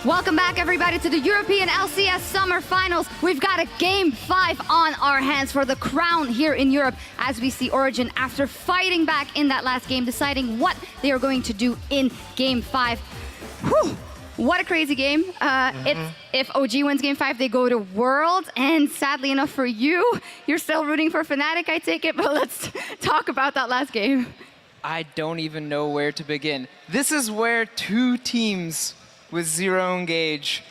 Welcome back, everybody, to the European LCS Summer Finals. We've got a Game 5 on our hands for the crown here in Europe as we see Origen, after fighting back in that last game, deciding what they are going to do in Game 5. Whew. What a crazy game. If OG wins Game 5, they go to Worlds. And sadly enough for you, you're still rooting for Fnatic, I take it. But let's talk about that last game. I don't even know where to begin. This is where two teams with zero engage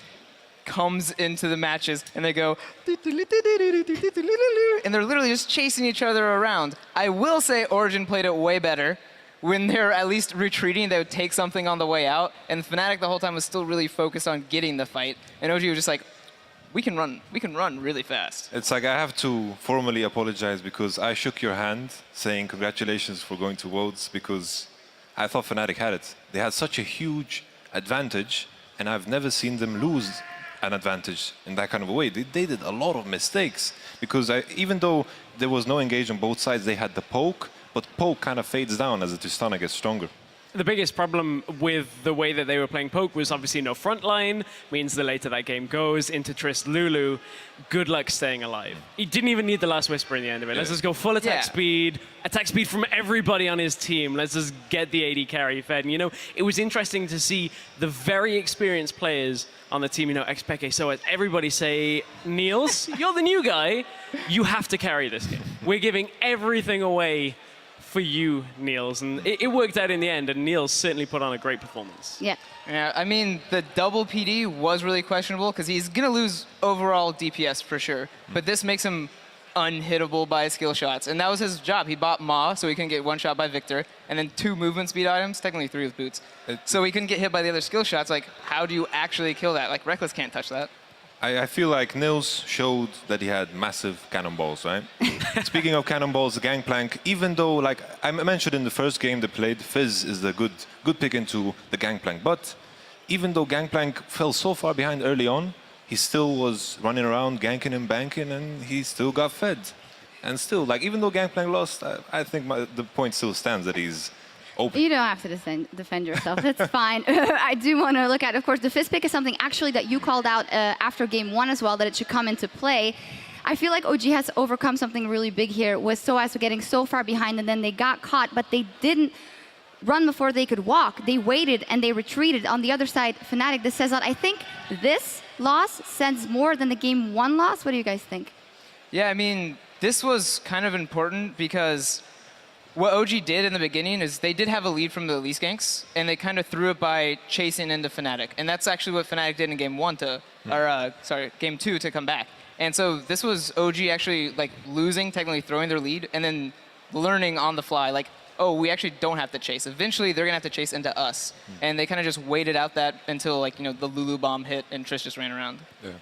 comes into the matches and they go and they're literally just chasing each other around. I will say Origen played it way better. When they're at least retreating, they would take something on the way out, and Fnatic the whole time was still really focused on getting the fight, and OG was just like, we can run really fast. It's like I have to formally apologize because I shook your hand saying congratulations for going to Worlds because I thought Fnatic had it. They had such a huge advantage, and I've never seen them lose an advantage in that kind of a way. They did a lot of mistakes because even though there was no engage on both sides, they had the poke, but poke kind of fades down as the Tristana gets stronger. The biggest problem with the way that they were playing poke was obviously no front line, means the later that game goes into Trist Lulu, good luck staying alive. He didn't even need the last whisper in the end of it. Let's just go full attack speed from everybody on his team. Let's just get the AD carry fed. And, you know, it was interesting to see the very experienced players on the team, you know, Xpeke. So as everybody say, Niels, you're the new guy. You have to carry this game. We're giving everything away for you, Niels, and it worked out in the end, and Niels certainly put on a great performance. Yeah. Yeah, I mean, the double PD was really questionable because he's going to lose overall DPS for sure, but this makes him unhittable by skill shots, and that was his job. He bought Ma so he couldn't get one shot by Victor, and then 2 movement speed items, technically 3 with boots. So he couldn't get hit by the other skill shots. Like, how do you actually kill that? Like, Reckless can't touch that. I feel like Nils showed that he had massive cannonballs, right? Speaking of cannonballs, Gangplank, even though, like I mentioned in the first game they played, Fizz is the good pick into the Gangplank. But even though Gangplank fell so far behind early on, he still was running around, ganking and banking, and he still got fed. And still, like even though Gangplank lost, I think the point still stands that he's open. You don't have to defend yourself. That's fine. I do want to look at, of course, the Fizz pick is something actually that you called out after Game 1 as well, that it should come into play. I feel like OG has overcome something really big here with SOAS getting so far behind, and then they got caught, but they didn't run before they could walk. They waited and they retreated. On the other side, Fnatic, this says that I think this loss sends more than the Game 1 loss. What do you guys think? Yeah, I mean, this was kind of important because what OG did in the beginning is they did have a lead from the Elise ganks, and they kind of threw it by chasing into Fnatic. And that's actually what Fnatic did in Game 1 Game 2 to come back. And so this was OG actually like losing, technically throwing their lead, and then learning on the fly, like, oh, we actually don't have to chase. Eventually, they're gonna have to chase into us. And they kind of just waited out that until, like, you know, the Lulu bomb hit and Trish just ran around. Yeah.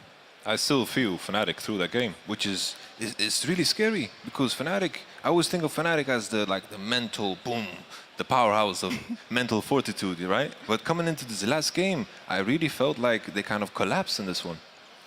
I still feel Fnatic through that game, which is it's really scary because Fnatic, I always think of Fnatic as the mental boom, the powerhouse of mental fortitude, right? But coming into this last game, I really felt like they kind of collapsed in this one.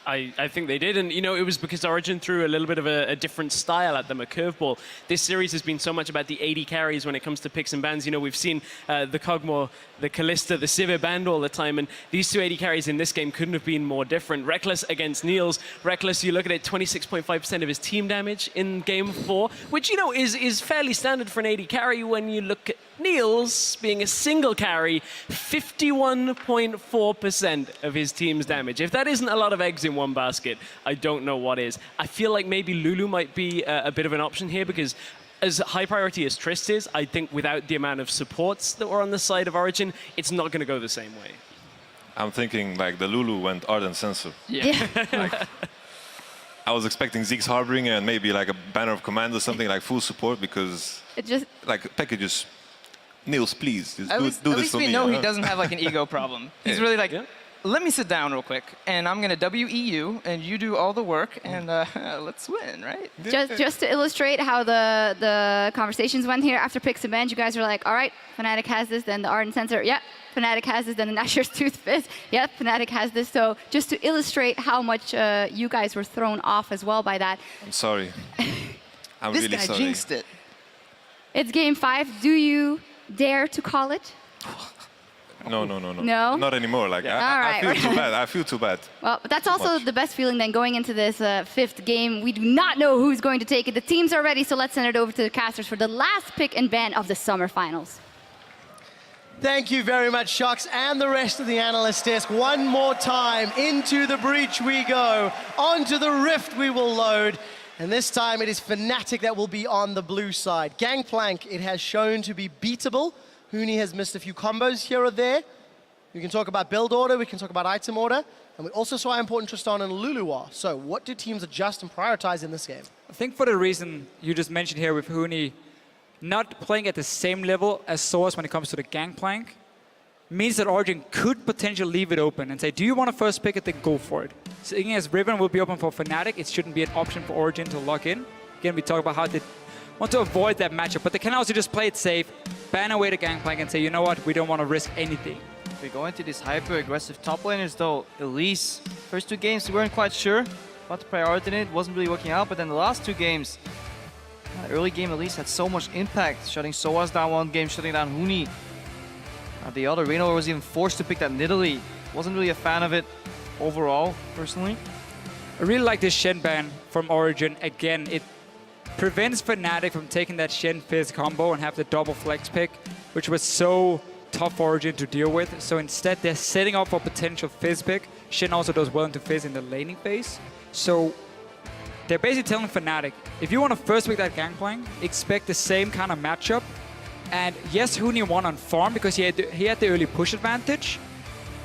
I think they did, and you know, it was because Origen threw a little bit of a different style at them, a curveball. This series has been so much about the AD carries when it comes to picks and bans. You know, we've seen the Kog'Maw, the Kalista, the Sivir banned all the time, and these 2 AD carries in this game couldn't have been more different. Reckless against Niels. Reckless, you look at it, 26.5% of his team damage in Game 4, which, you know, is fairly standard for an AD carry. When you look at Niels being a single carry, 51.4% of his team's damage. If that isn't a lot of eggs in one basket, I don't know what is. I feel like maybe Lulu might be a bit of an option here because as high priority as Trist is, I think without the amount of supports that were on the side of Origen, it's not going to go the same way. I'm thinking like the Lulu went Ardent Sensor. Yeah. I was expecting Zeke's Harboring and maybe like a Banner of Command or something, like full support, because It just like packages. Niels, please, just At do least this for me. we know he doesn't have like an ego problem. He's really like, Yeah. let me sit down real quick, and I'm gonna WEU, and you do all the work, and let's win, right? just to illustrate how the conversations went here after picks and bans, you guys were like, all right, Fnatic has this, then the Ardent Sensor, yep, Fnatic has this, then the Nashor's Tooth Fizz, yep, Fnatic has this. So just to illustrate how much you guys were thrown off as well by that. I'm sorry. I'm This really guy sorry. jinxed it. It's Game 5. Do you dare to call it? No. No? Not anymore. Like, All I right. feel too bad. I feel too bad. Well, but that's also Much. the best feeling then going into this fifth game. We do not know who's going to take it. The teams are ready, so let's send it over to the casters for the last pick and ban of the summer finals. Thank you very much, Shocks, and the rest of the analyst desk. One more time, into the breach we go. Onto the rift we will load. And this time it is Fnatic that will be on the blue side. Gangplank, it has shown to be beatable. Huni has missed a few combos here or there. We can talk about build order, we can talk about item order. And we also saw how important Tristan and Lulu are. So what do teams adjust and prioritize in this game? I think for the reason you just mentioned here with Huni not playing at the same level as Source when it comes to the Gangplank means that Origen could potentially leave it open and say, do you want to first pick it, then go for it. Seeing as Ribbon will be open for Fnatic, it shouldn't be an option for Origen to lock in. Again, we talk about how they want to avoid that matchup, but they can also just play it safe, ban away the Gangplank and say, you know what, we don't want to risk anything. If we go into these hyper-aggressive top laners though, Elise, first 2 games we weren't quite sure what to prioritize in it, wasn't really working out, but then the last 2 games, early game Elise had so much impact, shutting Soaz down one game, shutting down Huni. The other, Reno was even forced to pick that Nidalee. Wasn't really a fan of it overall, personally. I really like this Shen ban from Origen. Again, it prevents Fnatic from taking that Shen Fizz combo and have the double flex pick, which was so tough for Origen to deal with. So instead, they're setting up for potential Fizz pick. Shen also does well into Fizz in the laning phase. So they're basically telling Fnatic, if you want to first pick that Gangplank, expect the same kind of matchup. And yes, Huni won on farm because he had the early push advantage,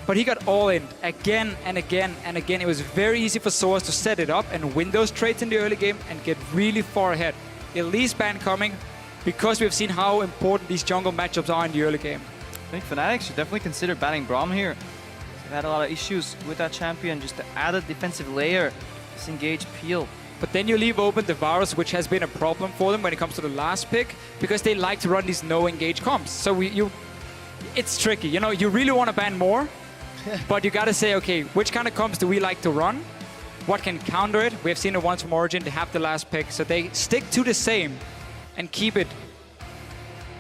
but he got all in again and again and again. It was very easy for Soaz to set it up and win those trades in the early game and get really far ahead. Elise ban coming because we've seen how important these jungle matchups are in the early game. I think Fnatic should definitely consider banning Braum here. They've had a lot of issues with that champion, just the added defensive layer, disengage peel. But then you leave open the Varus, which has been a problem for them when it comes to the last pick, because they like to run these no-engage comps. So it's tricky. You know, you really want to ban more, but you got to say, okay, which kind of comps do we like to run? What can counter it? We have seen it once from Origen. They have the last pick, so they stick to the same and keep it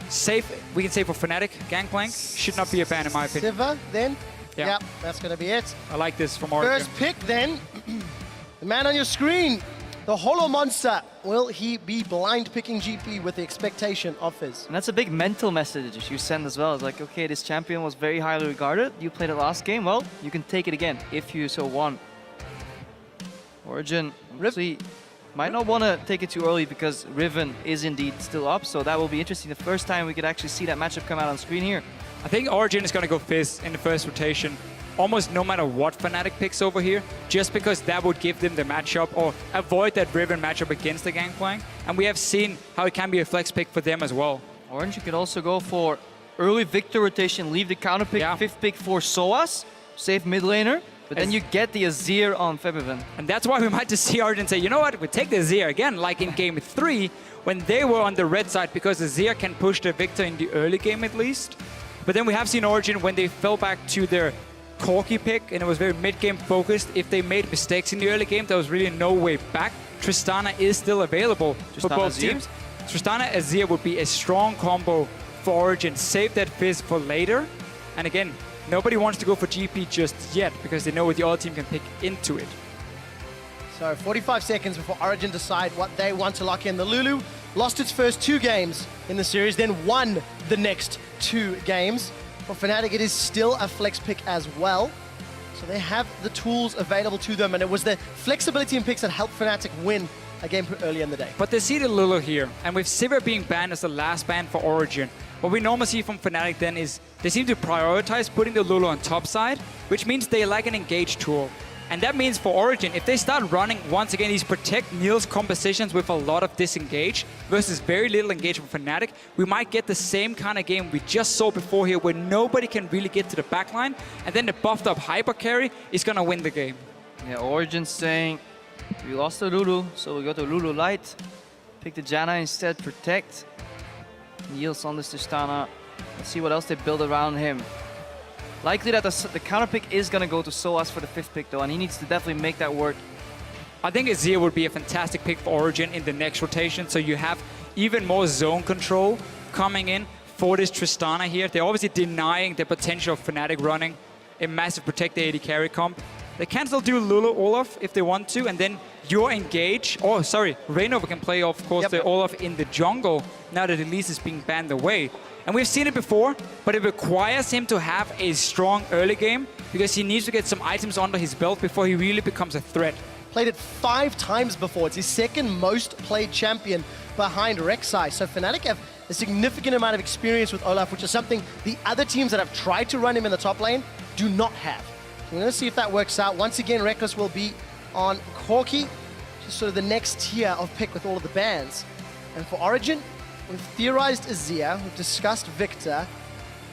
safe. We can say for Fnatic, Gangplank should not be a ban in my opinion. Siva, then? Yeah. Yep, that's going to be it. I like this from Origen. First pick, then. The man on your screen. The Hollow Monster, will he be blind picking GP with the expectation of Fizz? And that's a big mental message you send as well. It's like, okay, this champion was very highly regarded. You played it last game, well, you can take it again if you so want. Origen obviously might not want to take it too early because Riven is indeed still up, so that will be interesting. The first time we could actually see that matchup come out on screen here. I think Origen is going to go Fizz in the first rotation, almost no matter what Fnatic picks over here, just because that would give them the matchup or avoid that Riven matchup against the Gangplank. And we have seen how it can be a flex pick for them as well. Orange, you could also go for early Victor rotation, leave the counter pick, 5th pick for Soaz, save mid laner, but then you get the Azir on Febiven. And that's why we might just see Origen say, you know what, we take the Azir again, like in game 3, when they were on the red side, because Azir can push the Victor in the early game at least. But then we have seen Origen when they fell back to their Corki pick, and it was very mid-game focused. If they made mistakes in the early game, there was really no way back. Tristana is still available for both teams. Tristana Azir would be a strong combo for Origen. Save that Fizz for later. And again, nobody wants to go for GP just yet because they know the other team can pick into it. So 45 seconds before Origen decide what they want to lock in. The Lulu lost its first 2 games in the series, then won the next 2 games. For Fnatic, it is still a flex pick as well. So they have the tools available to them, and it was the flexibility in picks that helped Fnatic win a game earlier in the day. But they see the Lulu here, and with Sivir being banned as the last ban for Origen, what we normally see from Fnatic then is they seem to prioritize putting the Lulu on top side, which means they like an engage tool. And that means for Origen, if they start running, once again, these protect Niels compositions with a lot of disengage versus very little engagement for Fnatic, we might get the same kind of game we just saw before here where nobody can really get to the backline, and then the buffed up hyper carry is going to win the game. Yeah, Origen's saying, we lost the Lulu, so we go to Lulu Light. Pick the Janna instead, protect. Niels on this Tristana. Let's see what else they build around him. Likely that the counter pick is going to go to Soaz for the 5th pick though, and he needs to definitely make that work. I think Azir would be a fantastic pick for Origen in the next rotation, so you have even more zone control coming in. for this Tristana here. They're obviously denying the potential of Fnatic running a massive protect the AD carry comp. They can still do Lulu Olaf if they want to, and then your engage, oh sorry, Reynova can play of course the Olaf in the jungle now that Elise is being banned away. And we've seen it before, but it requires him to have a strong early game because he needs to get some items under his belt before he really becomes a threat. Played it 5 times before. It's his second most played champion behind Rek'Sai. So Fnatic have a significant amount of experience with Olaf, which is something the other teams that have tried to run him in the top lane do not have. So we're going to see if that works out. Once again, Reckless will be on Corki, just sort of the next tier of pick with all of the bans. And for Origen, we've theorized Azir, we've discussed Victor.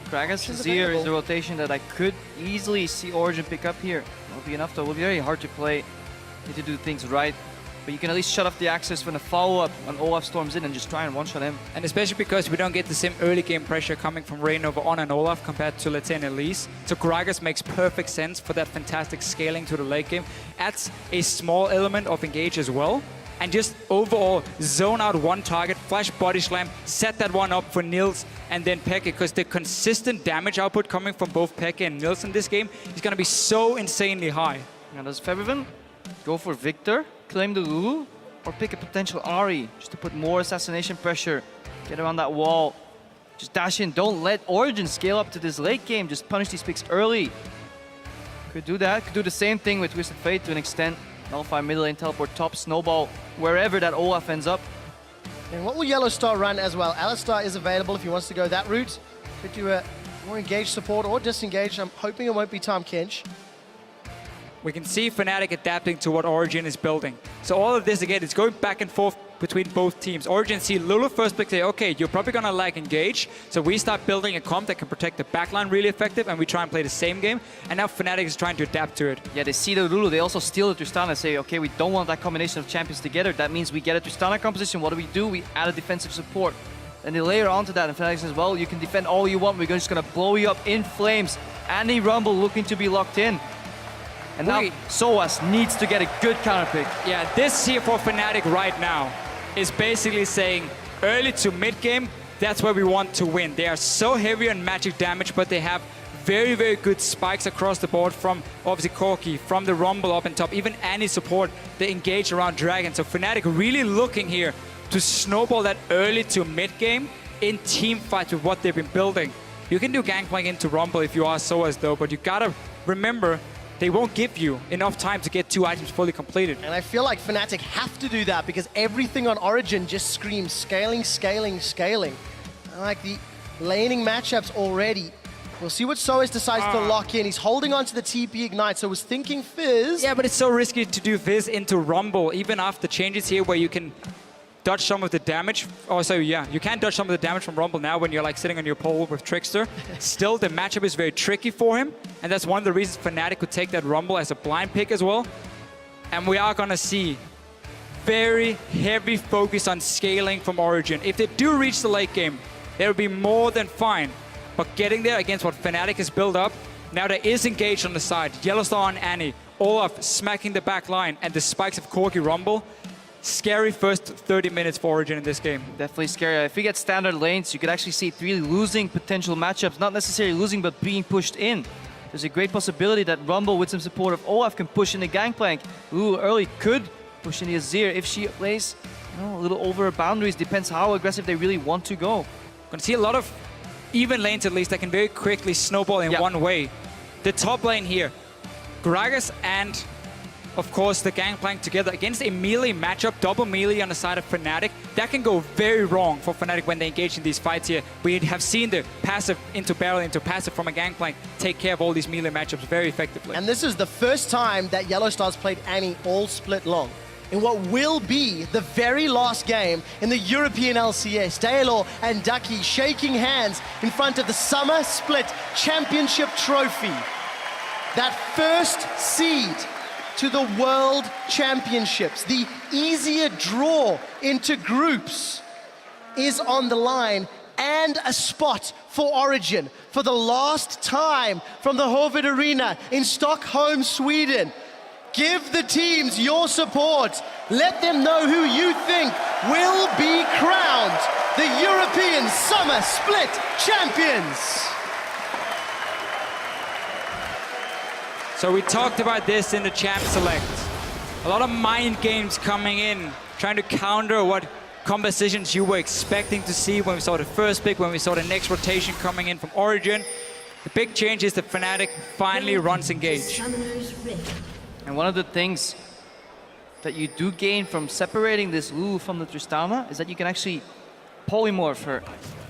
Gragas Azir is the rotation that I could easily see Origen pick up here. Won't be enough though, it will be very hard to play. Need to do things right. But you can at least shut off the access when the follow-up when Olaf storms in and just try and one-shot him. And especially because we don't get the same early game pressure coming from Reynova on an Olaf compared to, let's say, an Elise. So Gragas makes perfect sense for that fantastic scaling to the late game. Adds a small element of engage as well. And just overall zone out one target, flash body slam, set that one up for Nils and then Peke, because the consistent damage output coming from both Peke and Nils in this game is going to be so insanely high. Now does Febiven go for Victor, claim the Lulu, or pick a potential Ahri just to put more assassination pressure, get around that wall, just dash in, don't let Origen scale up to this late game, just punish these picks early. Could do that, could do the same thing with Twisted Fate to an extent, nullify mid lane, teleport top, snowball, wherever that Olaf ends up. And what will Yellow Star run as well? Alistar is available if he wants to go that route. Could do a more engaged support or disengage. I'm hoping it won't be Tahm Kench. We can see Fnatic adapting to what Origen is building. So all of this, again, is going back and forth between both teams. Origen see Lulu first pick, say, okay, you're probably going to lack engage. So we start building a comp that can protect the backline really effective, and we try and play the same game. And now Fnatic is trying to adapt to it. Yeah, they see the Lulu, they also steal the Tristana, say, okay, we don't want that combination of champions together. That means we get a Tristana composition. What do? We add a defensive support. And they layer onto that, and Fnatic says, well, you can defend all you want. We're just going to blow you up in flames. Annie Rumble looking to be locked in. And now Soaz needs to get a good counter pick. Yeah, this here for Fnatic right now is basically saying early to mid game, that's where we want to win. They are so heavy on magic damage, but they have very, very good spikes across the board from obviously Corki, from the Rumble up and top, even Annie support, they engage around Dragon. So Fnatic really looking here to snowball that early to mid game in team fights with what they've been building. You can do Gangplank into Rumble if you are Soaz though, but you gotta remember they won't give you enough time to get 2 items fully completed. And I feel like Fnatic have to do that because everything on Origen just screams scaling, scaling, scaling. I like the laning matchups already. We'll see what Soaz decides to lock in. He's holding on to the TP Ignite, so was thinking Fizz. Yeah, but it's so risky to do Fizz into Rumble, even after changes here where you can dodge some of the damage. Oh, so yeah, you can dodge some of the damage from Rumble now when you're like sitting on your pole with Trickster. Still, the matchup is very tricky for him, and that's one of the reasons Fnatic could take that Rumble as a blind pick as well. And we are gonna see very heavy focus on scaling from Origen. If they do reach the late game, they'll be more than fine. But getting there against what Fnatic has built up, now there is engaged on the side. Yellowstar on Annie, Olaf smacking the back line, and the spikes of Corki Rumble. Scary first 30 minutes for Origen in this game. Definitely scary. If we get standard lanes, you could actually see 3 losing potential matchups. Not necessarily losing, but being pushed in. There's a great possibility that Rumble, with some support of Olaf, can push in the Gangplank. Ooh, early could push in the Azir if she plays a little over her boundaries. Depends how aggressive they really want to go. Gonna see a lot of even lanes at least that can very quickly snowball in one way. The top lane here, Gragas and of course the Gangplank together against a melee matchup, double melee on the side of Fnatic. That can go very wrong for Fnatic when they engage in these fights here. We have seen the passive into barrel into passive from a Gangplank take care of all these melee matchups very effectively. And this is the first time that Yellow Stars played Annie all split long. In what will be the very last game in the European LCS, Daelor and Ducky shaking hands in front of the Summer Split Championship Trophy. That first seed to the World Championships, the easier draw into groups, is on the line, and a spot for Origen for the last time from the Hovid Arena in Stockholm, Sweden. Give the teams your support. Let them know who you think will be crowned the European Summer Split Champions. So we talked about this in the Champ Select. A lot of mind games coming in, trying to counter what compositions you were expecting to see when we saw the first pick, when we saw the next rotation coming in from Origen. The big change is that Fnatic finally runs engage. And one of the things that you do gain from separating this Lulu from the Tristana is that you can actually polymorph her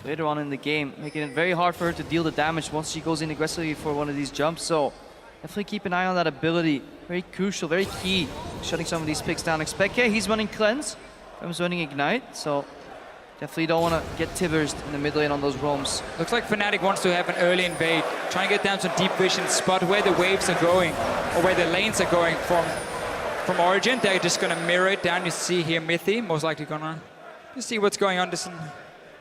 later on in the game, making it very hard for her to deal the damage once she goes in aggressively for one of these jumps. So definitely keep an eye on that ability. Very crucial, very key, shutting some of these picks down. Expeke, he's running Cleanse, Fem's running Ignite, so definitely don't want to get Tibbers in the mid lane on those roams. Looks like Fnatic wants to have an early invade, try and get down some deep vision, spot where the waves are going, or where the lanes are going from Origen. They're just going to mirror it down. You see here Mythi, most likely going to just see what's going on. Doesn't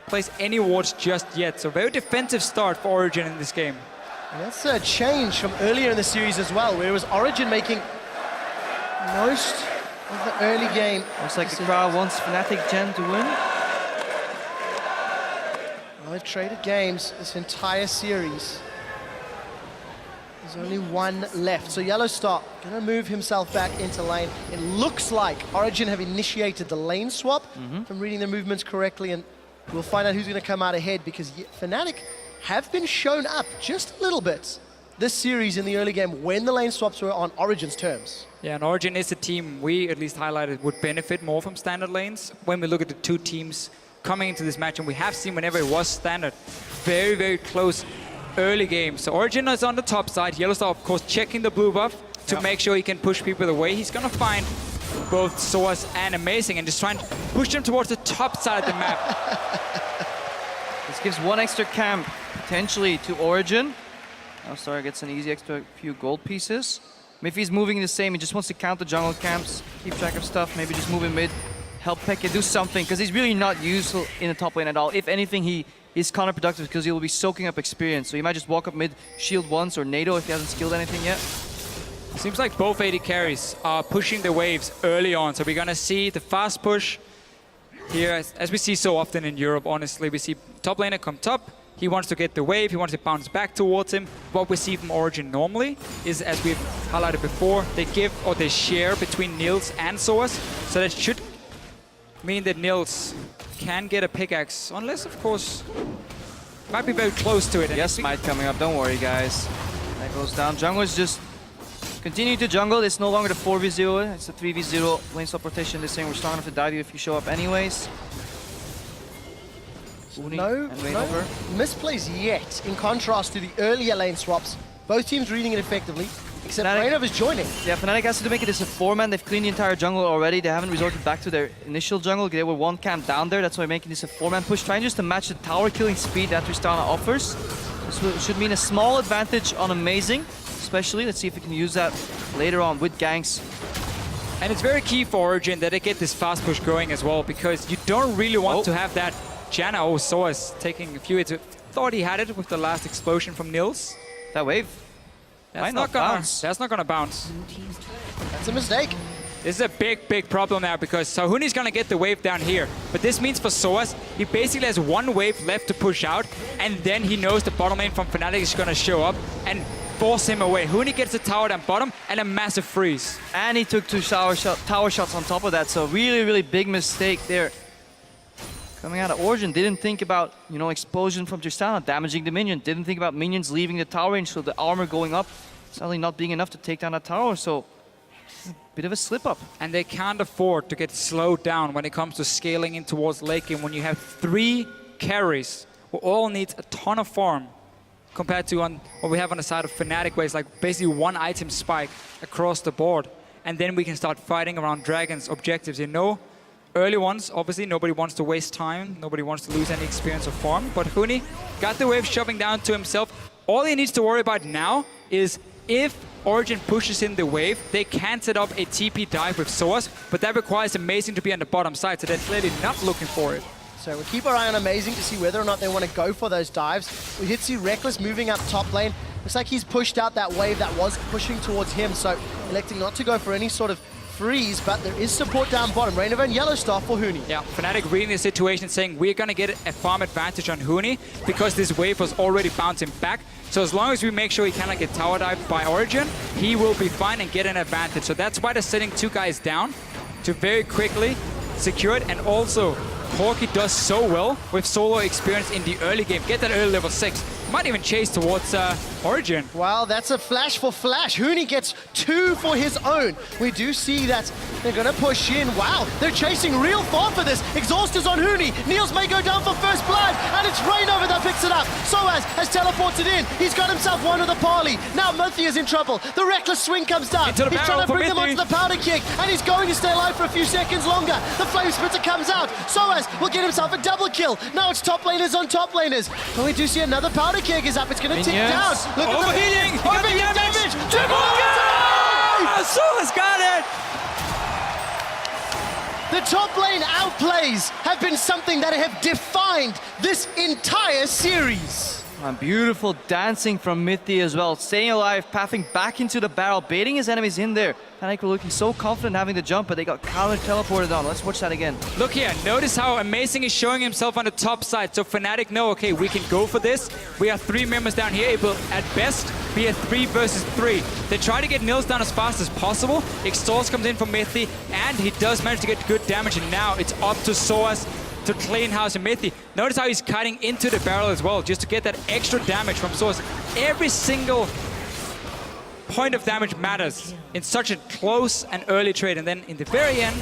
place any wards just yet, so very defensive start for Origen in this game. And that's a change from earlier in the series as well, where it was Origen making most of the early game. Looks like the crowd wants Fnatic Gen to win. Well, they've traded games this entire series. There's only one left. So Yellowstar gonna move himself back into lane. It looks like Origen have initiated the lane swap, if I'm reading their movements correctly, and we'll find out who's gonna come out ahead, because Fnatic have been shown up just a little bit this series in the early game when the lane swaps were on Origen's terms. Yeah, and Origen is a team we at least highlighted would benefit more from standard lanes. When we look at the two teams coming into this match, and we have seen whenever it was standard, very, very close early game. So Origen is on the top side. Yellowstar, of course, checking the blue buff to make sure he can push people away. He's gonna find both Source and Amazing and just try and push them towards the top side of the map. This gives one extra camp potentially to Origen. Yellowstar gets an easy extra few gold pieces. Miffy's moving the same. He just wants to count the jungle camps, keep track of stuff, maybe just move in mid, help Peke do something, because he's really not useful in the top lane at all. If anything, he is counterproductive because he will be soaking up experience. So he might just walk up mid, shield once, or NATO if he hasn't skilled anything yet. Seems like both AD carries are pushing the waves early on. So we're gonna see the fast push here, as we see so often in Europe, honestly. We see top laner come top. He wants to get the wave, he wants to bounce back towards him. What we see from Origen normally is, as we've highlighted before, they give or they share between Nils and Source. So that should mean that Nils can get a pickaxe, unless, of course, might be very close to it. And Yes, Smite coming up, don't worry guys. That goes down. Jungle is just continue to jungle. It's no longer the 4v0, it's a 3v0 lane swap rotation. They're saying we're strong enough to dive you if you show up anyways. No misplays yet, in contrast to the earlier lane swaps. Both teams reading it effectively, except Reinova's joining. Yeah, Fnatic has to make it as a 4-man. They've cleaned the entire jungle already. They haven't resorted back to their initial jungle. They were one camp down there. That's why making this a 4-man push. Trying just to match the tower killing speed that Tristana offers. This should mean a small advantage on Amazing, especially. Let's see if we can use that later on with ganks. And it's very key for Origen that they get this fast push going as well, because you don't really want to have that Janna Source taking a few hits. Thought he had it with the last explosion from Nils. That wave. That's not gonna bounce. That's a mistake. This is a big, big problem now, because Sahuni's gonna get the wave down here. But this means for Source, he basically has one wave left to push out, and then he knows the bottom lane from Fnatic is gonna show up and force him away. Huni gets the tower down bottom and a massive freeze. And he took two tower shots on top of that, so really, really big mistake there. Coming out of Origen, didn't think about, you know, explosion from Tristana, damaging the minion. Didn't think about minions leaving the tower range, so the armor going up, suddenly not being enough to take down that tower, so a bit of a slip up. And they can't afford to get slowed down when it comes to scaling in towards late game, when you have 3 carries who all need a ton of farm, compared to what we have on the side of Fnatic, where it's like basically one item spike across the board. And then we can start fighting around Dragon's objectives, you know? Early ones, obviously, nobody wants to waste time. Nobody wants to lose any experience or farm. But Huni got the wave shoving down to himself. All he needs to worry about now is if Origen pushes in the wave, they can set up a TP dive with Source, but that requires Amazing to be on the bottom side, so they're clearly not looking for it. So we'll keep our eye on Amazing to see whether or not they want to go for those dives. We did see Reckless moving up top lane. Looks like he's pushed out that wave that was pushing towards him, so electing not to go for any sort of freeze, but there is support down bottom. Rainover and Yellowstar for Huni. Yeah, Fnatic reading the situation, saying we're going to get a farm advantage on Huni because this wave was already bouncing back. So as long as we make sure he cannot get tower dived by Origen, he will be fine and get an advantage. So that's why they're sitting 2 guys down to very quickly secure it. And also, Corki does so well with solo experience in the early game. Get that early level 6. Might even chase towards Origen. Well, that's a flash for Flash. Huni gets 2 for his own. We do see that they're going to push in. Wow, they're chasing real far for this. Exhaust is on Huni. Niels may go down for first blood, and it's Rainover that picks it up. Soaz has teleported in. He's got himself one with a parley. Now Murphy is in trouble. The reckless swing comes down. Into the He's trying to bring them Mithy. onto the powder kick, and he's going to stay alive for a few seconds longer. The flame splitter comes out. Soaz will get himself a double kill. Now it's top laners on top laners. And we do see another powder kick is up. It's going to tick down. Minions. Look Overheating! at the overheating damage. Triple Oh, Solas got it! The top lane outplays have been something that have defined this entire series. And beautiful dancing from Mithy as well. Staying alive, pathing back into the barrel, baiting his enemies in there. Fnatic were looking so confident having the jump, but they got counter teleported on. Let's watch that again. Look here, notice how amazing he's showing himself on the top side. So Fnatic know, okay, we can go for this. We have 3 members down here. It will, at best, be a 3 versus 3. They try to get Nils down as fast as possible. Exhaust comes in from Mithy, and he does manage to get good damage. And now it's up to Soaz to clean house and Mithy. Notice how he's cutting into the barrel as well, just to get that extra damage from Soaz. Every single point of damage matters in such a close and early trade. And then in the very end,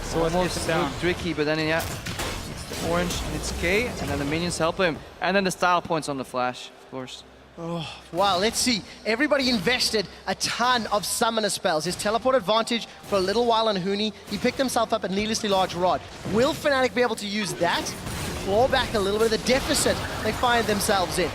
Soaz gets him down. Looked tricky, but then yeah, it's the orange and it's K, and then the minions help him. And then the style points on the flash, of course. Wow, let's see. Everybody invested a ton of summoner spells. His teleport advantage for a little while on Huni. He picked himself up a needlessly large rod. Will Fnatic be able to use that to claw back a little bit of the deficit they find themselves in?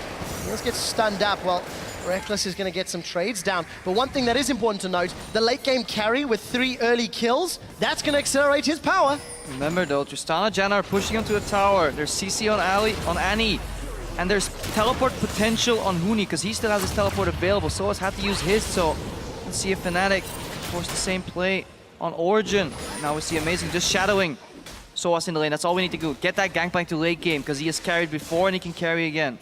Let's get stunned up. Well, Reckless is going to get some trades down. But one thing that is important to note, the late game carry with 3 early kills, that's going to accelerate his power. Remember though, Tristana and Janna are pushing onto the tower. There's CC on Annie. And there's teleport potential on Huni because he still has his teleport available. Soaz had to use his, so let's see if Fnatic force the same play on Origen. Now we see Amazing just shadowing Soaz in the lane. That's all we need to do. Get that gangplank to late game because he has carried before and he can carry again.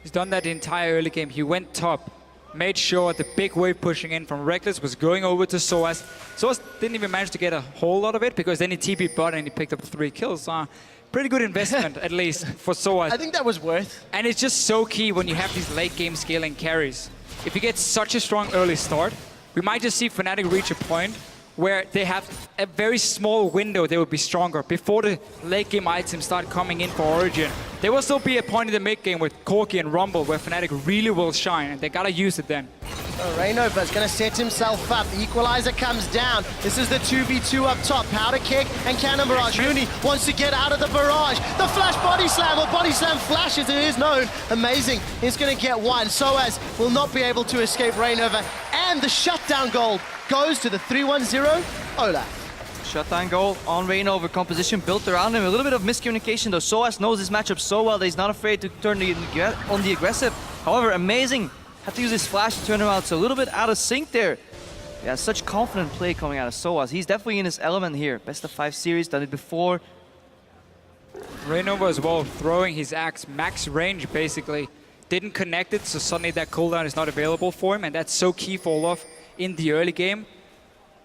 He's done that the entire early game. He went top, made sure the big wave pushing in from Reckless was going over to Soaz. Soaz didn't even manage to get a whole lot of it because then he TP'd bot and he picked up 3 kills. Pretty good investment, at least, for Soaz. I think that was worth. And it's just so key when you have these late game scaling carries. If you get such a strong early start, we might just see Fnatic reach a point where they have a very small window they will be stronger before the late game items start coming in for Origen. There will still be a point in the mid game with Corki and Rumble where Fnatic really will shine, and they gotta use it then. Rainover is going to set himself up. The equalizer comes down. This is the 2v2 up top. Powder kick and cannon barrage. Huni wants to get out of the barrage. The flash body slam, or body slam flash as it is known. Amazing. He's going to get 1. Soaz will not be able to escape Rainover. And the shutdown goal goes to the 3-1-0 Olaf. Shutdown goal on Rainover. Composition built around him. A little bit of miscommunication though. Soaz knows this matchup so well that he's not afraid to turn on the aggressive. However, Amazing had to use his flash to turn him out, so a little bit out of sync there. Yeah, such confident play coming out of Soaz. He's definitely in his element here. Best of 5 series, done it before. Rainover as well, throwing his axe max range basically. Didn't connect it, so suddenly that cooldown is not available for him, and that's so key for Olaf in the early game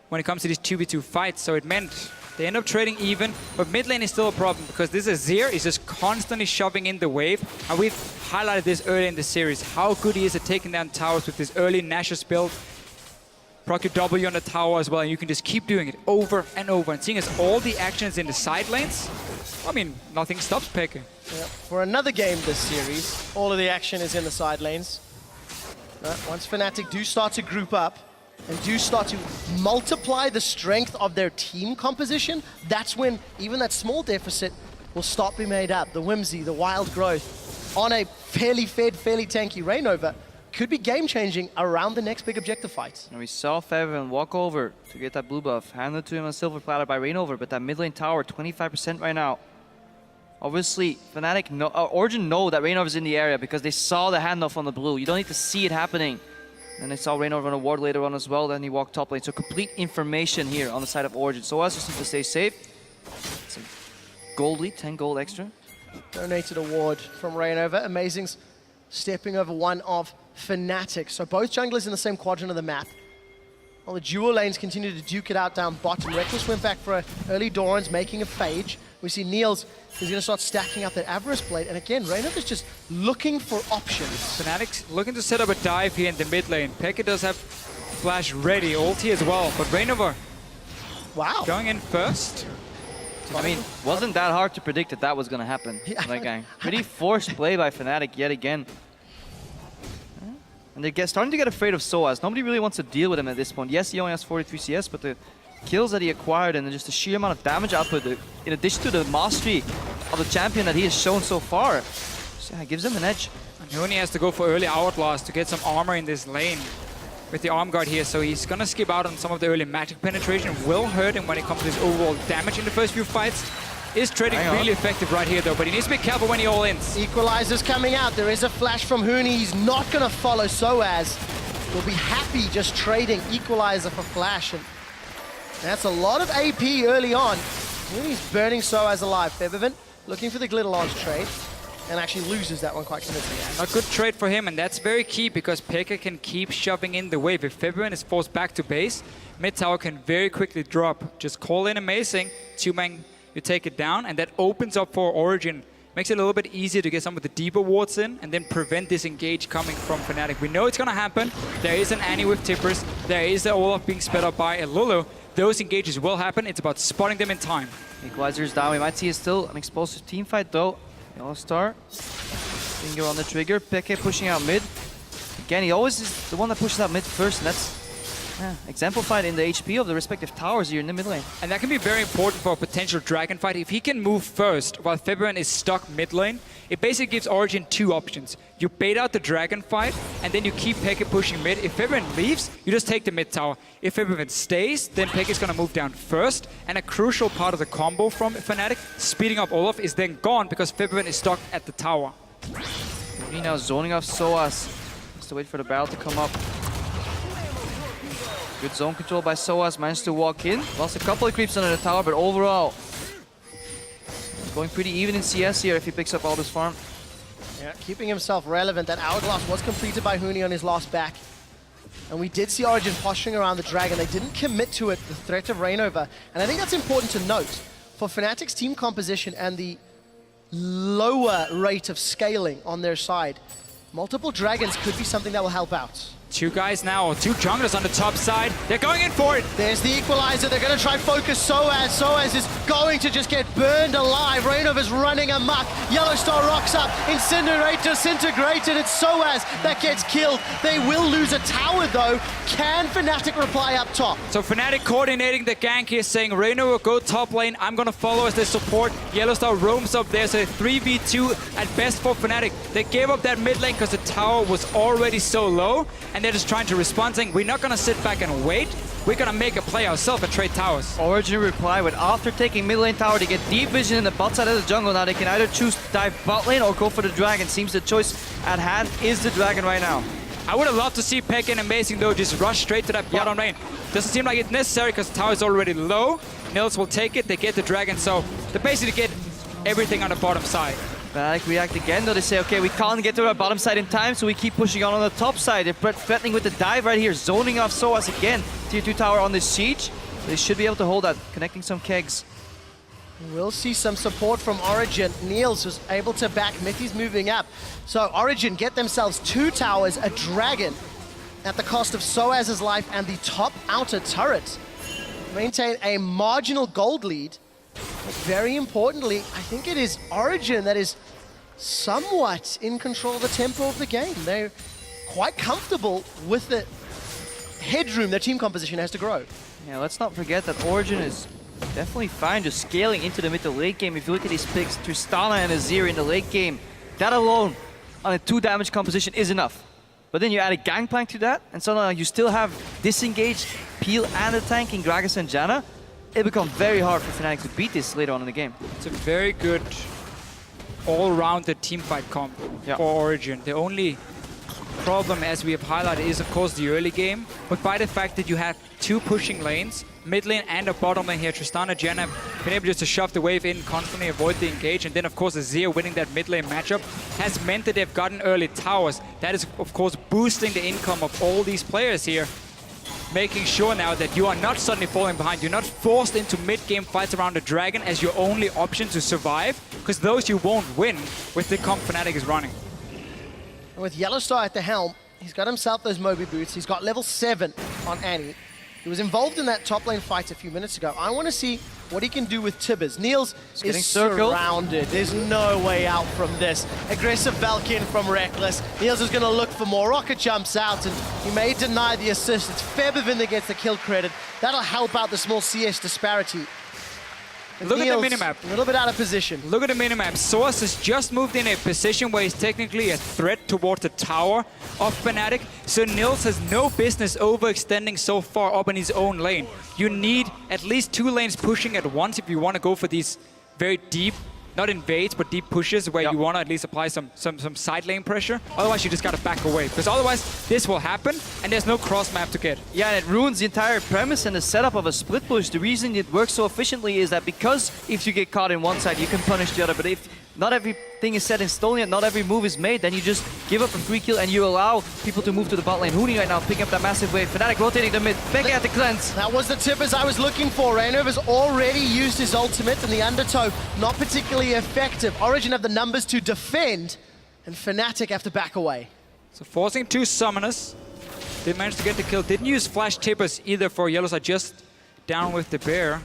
when it comes to these 2v2 fights. So it meant they end up trading even, but mid lane is still a problem because this Azir is just constantly shoving in the wave, and we've highlighted this early in the series, how good he is at taking down towers with this early Nash's build. Proc your W on the tower as well, and you can just keep doing it over and over. And seeing as all the action is in the side lanes, I mean, nothing stops Peke. Yep. For another game this series, all of the action is in the side lanes. Once Fnatic do start to group up, and do start to multiply the strength of their team composition, that's when even that small deficit will start being made up. The whimsy, the wild growth on a fairly fed, fairly tanky Rainover could be game-changing around the next big objective fight. And we saw Fabian walk over to get that blue buff, handed to him on a silver platter by Rainover, but that mid lane tower, 25% right now Obviously, Fnatic Origen know that Reynov is in the area because they saw the handoff on the blue. You don't need to see it happening. And they saw Reynov run a ward later on as well, then he walked top lane. So complete information here on the side of Origen. So us just need to stay safe. It's a gold lead, 10 gold extra. Donated award from Reynova. Amazing's stepping over one of Fnatic. So both junglers in the same quadrant of the map. While the dual lanes continue to duke it out down bottom. Reckless went back for an early Doran's, making a phage. We see Niels is going to start stacking up that Avarice Blade. And again, Reynova is just looking for options. Fnatic's looking to set up a dive here in the mid lane. Pekka does have flash ready, ulti as well, but Reynova Wow. going in first. I mean, wasn't that hard to predict that that was going to happen. That gang. Pretty forced play by Fnatic yet again. And they're starting to get afraid of Soaz. Nobody really wants to deal with him at this point. Yes, he only has 43 CS, but the kills that he acquired and just the sheer amount of damage output, in addition to the mastery of the champion that he has shown so far, so yeah, gives him an edge. And he only has to go for early Outlast to get some armor in this lane with the arm guard here, so he's gonna skip out on some of the early magic penetration. Will hurt him when it comes to his overall damage in the first few fights. Is trading really effective right here though, but he needs to be careful when he all-ins. Equalizer's coming out. There is a flash from Huni. He's not going to follow Soaz. Will be happy just trading Equalizer for flash. And that's a lot of AP early on. Huni's burning Soaz alive. Febiven looking for the Glitter trade and actually loses that one quite convincingly. A good trade for him, and that's very key because Pekka can keep shoving in the wave. If Febiven is forced back to base, mid tower can very quickly drop. Just call in Amazing, two-man, you take it down, and that opens up for Origen. Makes it a little bit easier to get some of the deeper wards in and then prevent disengage coming from Fnatic. We know it's going to happen. There is an Annie with Tippers. There is the Olaf being sped up by a Lulu. Those engages will happen. It's about spotting them in time. Equalizer's down. We might see still an explosive team fight though. Yellow Star. Finger on the trigger. Peke pushing out mid. Again, he always is the one that pushes out mid first, and that's exemplified in the HP of the respective towers here in the mid lane. And that can be very important for a potential dragon fight. If he can move first while Febiven is stuck mid lane, it basically gives Origen two options. You bait out the dragon fight, and then you keep Pekka pushing mid. If Febiven leaves, you just take the mid tower. If Febiven stays, then Pekka is going to move down first. And a crucial part of the combo from Fnatic, speeding up Olaf, is then gone because Febiven is stuck at the tower. He now zoning off Soaz. Has to wait for the barrel to come up. Good zone control by Soaz, managed to walk in. Lost a couple of creeps under the tower, but overall, going pretty even in CS here if he picks up all this farm. Yeah, keeping himself relevant. That Hourglass was completed by Huni on his last back. And we did see Origen posturing around the dragon. They didn't commit to it, the threat of Reynova. And I think that's important to note. For Fnatic's team composition and the lower rate of scaling on their side, multiple dragons could be something that will help out. Two guys now, or two junglers on the top side. They're going in for it. There's the Equalizer. They're going to try focus Soaz. Soaz is going to just get burned alive. Reynova's running amok. Yellow Star rocks up. Incinerate, disintegrated. It's Soaz that gets killed. They will lose a tower though. Can Fnatic reply up top? So Fnatic coordinating the gank here, saying Reynova go top lane. I'm going to follow as they support. Yellow Star roams up there, so 3v2 at best for Fnatic. They gave up that mid lane because the tower was already so low. And they're just trying to respond, saying, we're not going to sit back and wait. We're going to make a play ourselves and trade towers. Origen reply with after taking mid lane tower to get deep vision in the bot side of the jungle. Now they can either choose to dive bot lane or go for the dragon. Seems the choice at hand is the dragon right now. I would have loved to see Pekka and Amazing though just rush straight to that bottom lane. Doesn't seem like it's necessary because the tower is already low. Nils will take it, they get the dragon, so they basically get everything on the bottom side. Fnatic react again though. They say, okay, we can't get to our bottom side in time, so we keep pushing on the top side. They're threatening with the dive right here, zoning off Soaz again. Tier 2 tower on this siege. They should be able to hold that, connecting some kegs. We'll see some support from Origen. Niels was able to back. Mithy's moving up. So Origen get themselves two towers, a dragon, at the cost of Soaz's life and the top outer turret. Maintain a marginal gold lead. But very importantly, I think it is Origen that is somewhat in control of the tempo of the game. They're quite comfortable with the headroom their team composition has to grow. Yeah, let's not forget that Origen is definitely fine just scaling into the mid to late game. If you look at these picks, Tristana and Azir in the late game, that alone on a 2 damage composition is enough. But then you add a Gangplank to that, and so now you still have Disengage, Peel, and a tank in Gragas and Janna. It becomes very hard for Fnatic to beat this later on in the game. It's a very good all-rounded teamfight comp Yeah. for Origen. The only problem, as we have highlighted, is of course the early game, but by the fact that you have two pushing lanes, mid lane and a bottom lane here, Tristana, Jen have been able just to shove the wave in, constantly avoid the engage, and then of course Azir winning that mid lane matchup has meant that they've gotten early towers. That is of course boosting the income of all these players here, making sure now that you are not suddenly falling behind. You're not forced into mid-game fights around the dragon as your only option to survive, because those you won't win with the comp Fnatic is running. And with Yellowstar at the helm, he's got himself those Moby boots. He's got level 7 on Annie. He was involved in that top lane fight a few minutes ago. I want to see what he can do with Tibbers. Niels is surrounded. There's no way out from this. Aggressive Valkyrie from Reckless. Niels is going to look for more. Rocket jumps out, and he may deny the assist. It's Febivin that gets the kill credit. That'll help out the small CS disparity. And Look at Niels, the minimap. A little bit out of position. Look at the minimap. Source has just moved in a position where he's technically a threat towards the tower of Fnatic. So Nils has no business overextending so far up in his own lane. You need at least 2 lanes pushing at once if you want to go for these very deep, not invades, but deep pushes where you want to at least apply some side lane pressure. Otherwise, you just got to back away. Because otherwise, this will happen, and there's no cross map to get. Yeah, and it ruins the entire premise and the setup of a split push. The reason it works so efficiently is that because if you get caught in one side, you can punish the other. But if not everything is set in stone yet, not every move is made, then you just give up a free kill and you allow people to move to the bot lane. Huni right now picking up that massive wave. Fnatic rotating the mid, Becky at the cleanse. That was the Tippers I was looking for. Reynov has already used his ultimate, and the undertow not particularly effective. Origen have the numbers to defend, and Fnatic have to back away. So forcing 2 summoners. They managed to get the kill. Didn't use flash tippers either for Yellowside, just down with the bear.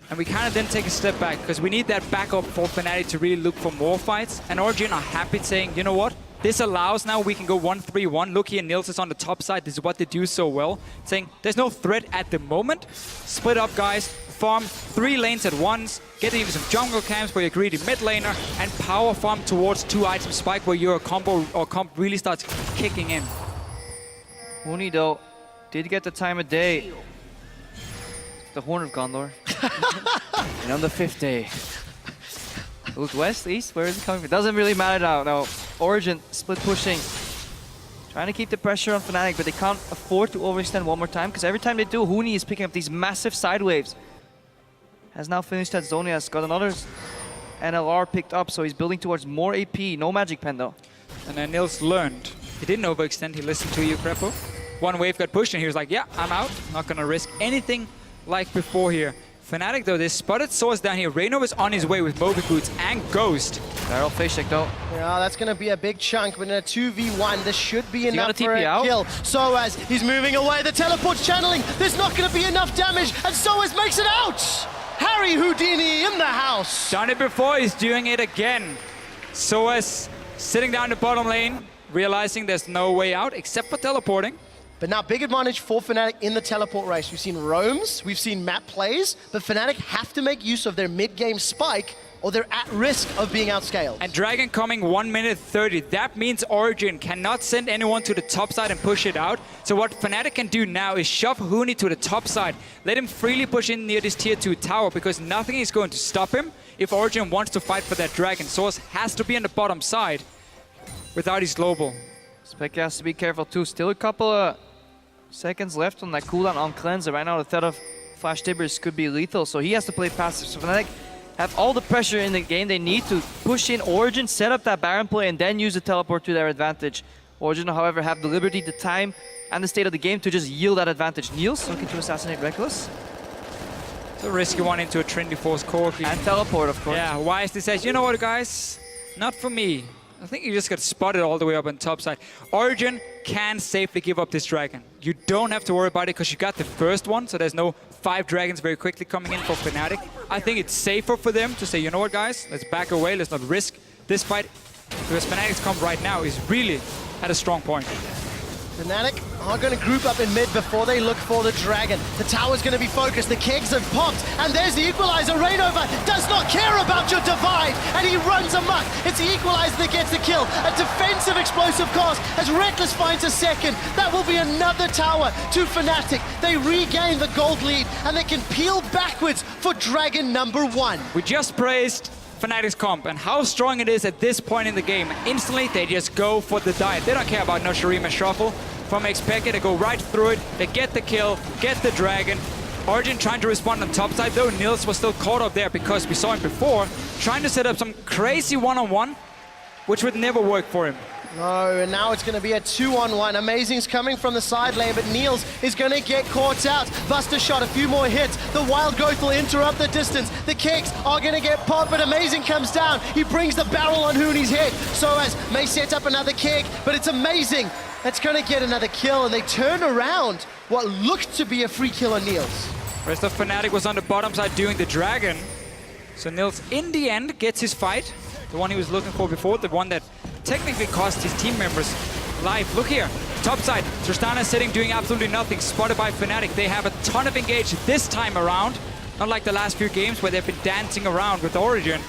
And we kind of then take a step back, because we need that backup for Fnatic to really look for more fights. And Origen are happy saying, you know what? This allows now we can go 1-3-1. Look here, Nils is on the top side. This is what they do so well. Saying there's no threat at the moment. Split up, guys. Farm 3 lanes at once. Get even some jungle camps where you're greedy mid laner. And power farm towards 2 item spike where your combo or comp really starts kicking in. Huni though did get the time of day. The Horn of Gondor. And on the 5th day. Look west, east, where is it coming from? Doesn't really matter now. No, Origen split pushing. Trying to keep the pressure on Fnatic, but they can't afford to overextend one more time, because every time they do, Huni is picking up these massive side waves. Has now finished that zone, he has got another NLR picked up, so he's building towards more AP. No magic pen though. And then Nils learned. He didn't overextend, he listened to you, Crepo. One wave got pushed and he was like, yeah, I'm out. Not gonna risk anything like before here. Fnatic though, they spotted Source down here. Reynov is on his way with Moby Boots and Ghost. Barrel face check though. Yeah, that's going to be a big chunk, but in a 2v1, this should be got enough a for TP a out? kill. Soaz, he's moving away, the teleport's channeling. There's not going to be enough damage, and Soaz makes it out! Harry Houdini in the house. Done it before, he's doing it again. Source sitting down the bottom lane, realizing there's no way out except for teleporting. But now, big advantage for Fnatic in the teleport race. We've seen roams, we've seen map plays, but Fnatic have to make use of their mid-game spike, or they're at risk of being outscaled. And Dragon coming 1 minute 30. That means Origen cannot send anyone to the top side and push it out. So what Fnatic can do now is shove Huni to the top side. Let him freely push in near this tier 2 tower, because nothing is going to stop him if Origen wants to fight for that Dragon. Source has to be on the bottom side without his global. Spec has to be careful too. Still a couple of seconds left on that cooldown on Cleanser. Right now the threat of Flash Tibbers could be lethal, so he has to play passive. So Fnatic have all the pressure in the game they need to push in Origen, set up that Baron play, and then use the teleport to their advantage. Origen, however, have the liberty, the time, and the state of the game to just yield that advantage. Niels looking to assassinate Reckless. It's a risky one into a Trinity Force core. And teleport, of course. Yeah, Wisely says, you know what, guys? Not for me. I think you just got spotted all the way up on top side. Origen can safely give up this dragon. You don't have to worry about it because you got the first one, so there's no 5 dragons very quickly coming in for Fnatic. I think it's safer for them to say, you know what, guys? Let's back away. Let's not risk this fight, because Fnatic's comp right now is really at a strong point. Fnatic are going to group up in mid before they look for the dragon. The tower's going to be focused, the kegs have popped, and there's the equalizer. Reignover does not care about your divide, and he runs amok. It's the equalizer that gets the kill. A defensive explosive cost as Reckless finds a second. That will be another tower to Fnatic. They regain the gold lead, and they can peel backwards for dragon number 1. We just praised Fnatic's comp and how strong it is at this point in the game. Instantly, they just go for the dive. They don't care about no Shurima shuffle. From expected, they go right through it. They get the kill, get the dragon. Origen trying to respond on top side, though Nils was still caught up there because we saw him before, trying to set up some crazy one-on-one, which would never work for him. No, and now it's going to be a 2-on-1. Amazing's coming from the side lane, but Niels is going to get caught out. Buster shot, a few more hits. The Wild Growth will interrupt the distance. The kicks are going to get popped, but Amazing comes down. He brings the barrel on Hooney's head. Soaz may set up another kick, but it's Amazing that's going to get another kill, and they turn around what looked to be a free kill on Niels. Rest of Fnatic was on the bottom side doing the dragon. So Nils, in the end, gets his fight. The one he was looking for before, the one that technically cost his team members life. Look here, top side, Tristana sitting doing absolutely nothing, spotted by Fnatic. They have a ton of engage this time around, not like the last few games where they've been dancing around with Origen,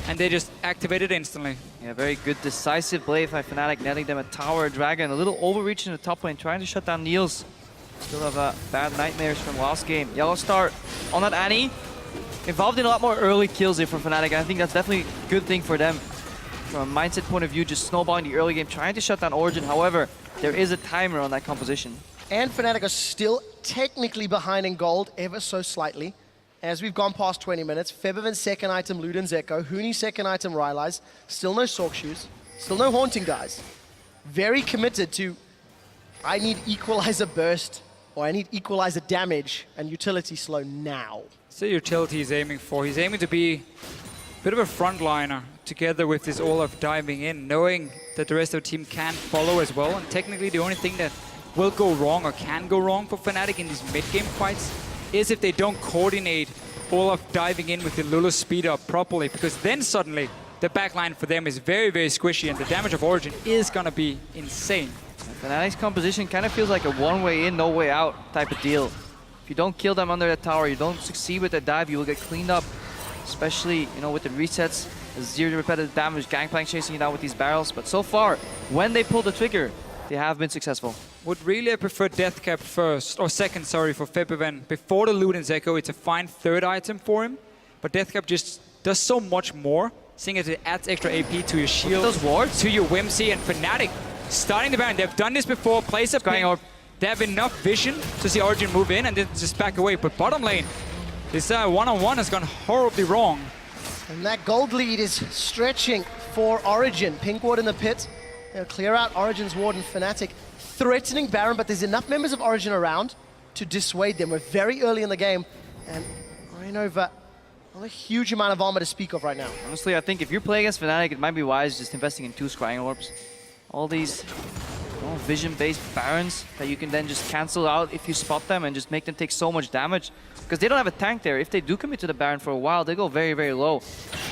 and they just activated instantly. Yeah, very good decisive play by Fnatic, netting them a tower, dragon, a little overreach in the top lane, trying to shut down Niels. Still have bad nightmares from last game. Yellow Star on that Annie, involved in a lot more early kills here for Fnatic, and I think that's definitely a good thing for them. From a mindset point of view, just snowballing the early game, trying to shut down Origen. However, there is a timer on that composition. And Fnatic are still technically behind in gold, ever so slightly. As we've gone past 20 minutes, Febiven's second item, Luden's Echo, Hooney's second item, Rylai's, still no Sork Shoes, still no Haunting guys. Very committed to, I need Equalizer burst, or I need Equalizer damage, and utility slow now. So utility he's aiming for. He's aiming to be a bit of a frontliner together with this Olaf diving in, knowing that the rest of the team can follow as well. And technically the only thing that will go wrong or can go wrong for Fnatic in these mid-game fights is if they don't coordinate Olaf diving in with the Lulu speed up properly, because then suddenly the backline for them is very, very squishy and the damage of Origen is gonna be insane. Fnatic's composition kind of feels like a one-way in, no way out type of deal. If you don't kill them under the tower, you don't succeed with the dive, you will get cleaned up. Especially, you know, with the resets, the zero repetitive damage, Gangplank chasing you down with these barrels. But so far, when they pull the trigger, they have been successful. Would really prefer Deathcap first, or second, sorry, for Febiven. Before the Luden's Echo, it's a fine third item for him. But Deathcap just does so much more, seeing as it adds extra AP to your shield, those wards, to your Whimsy, and Fnatic starting the Baron. They've done this before, place a ping. They have enough vision to see Origen move in and then just back away. But bottom lane, this one-on-one has gone horribly wrong. And that gold lead is stretching for Origen. Pink ward in the pit. They'll clear out Origen's ward, and Fnatic threatening Baron, but there's enough members of Origen around to dissuade them. We're very early in the game, and Rainova, not a huge amount of armor to speak of right now. Honestly, I think if you're playing against Fnatic, it might be wise just investing in 2 Scrying Orbs. All these vision-based Barons that you can then just cancel out if you spot them and just make them take so much damage. Because they don't have a tank there. If they do commit to the Baron for a while, they go very, very low.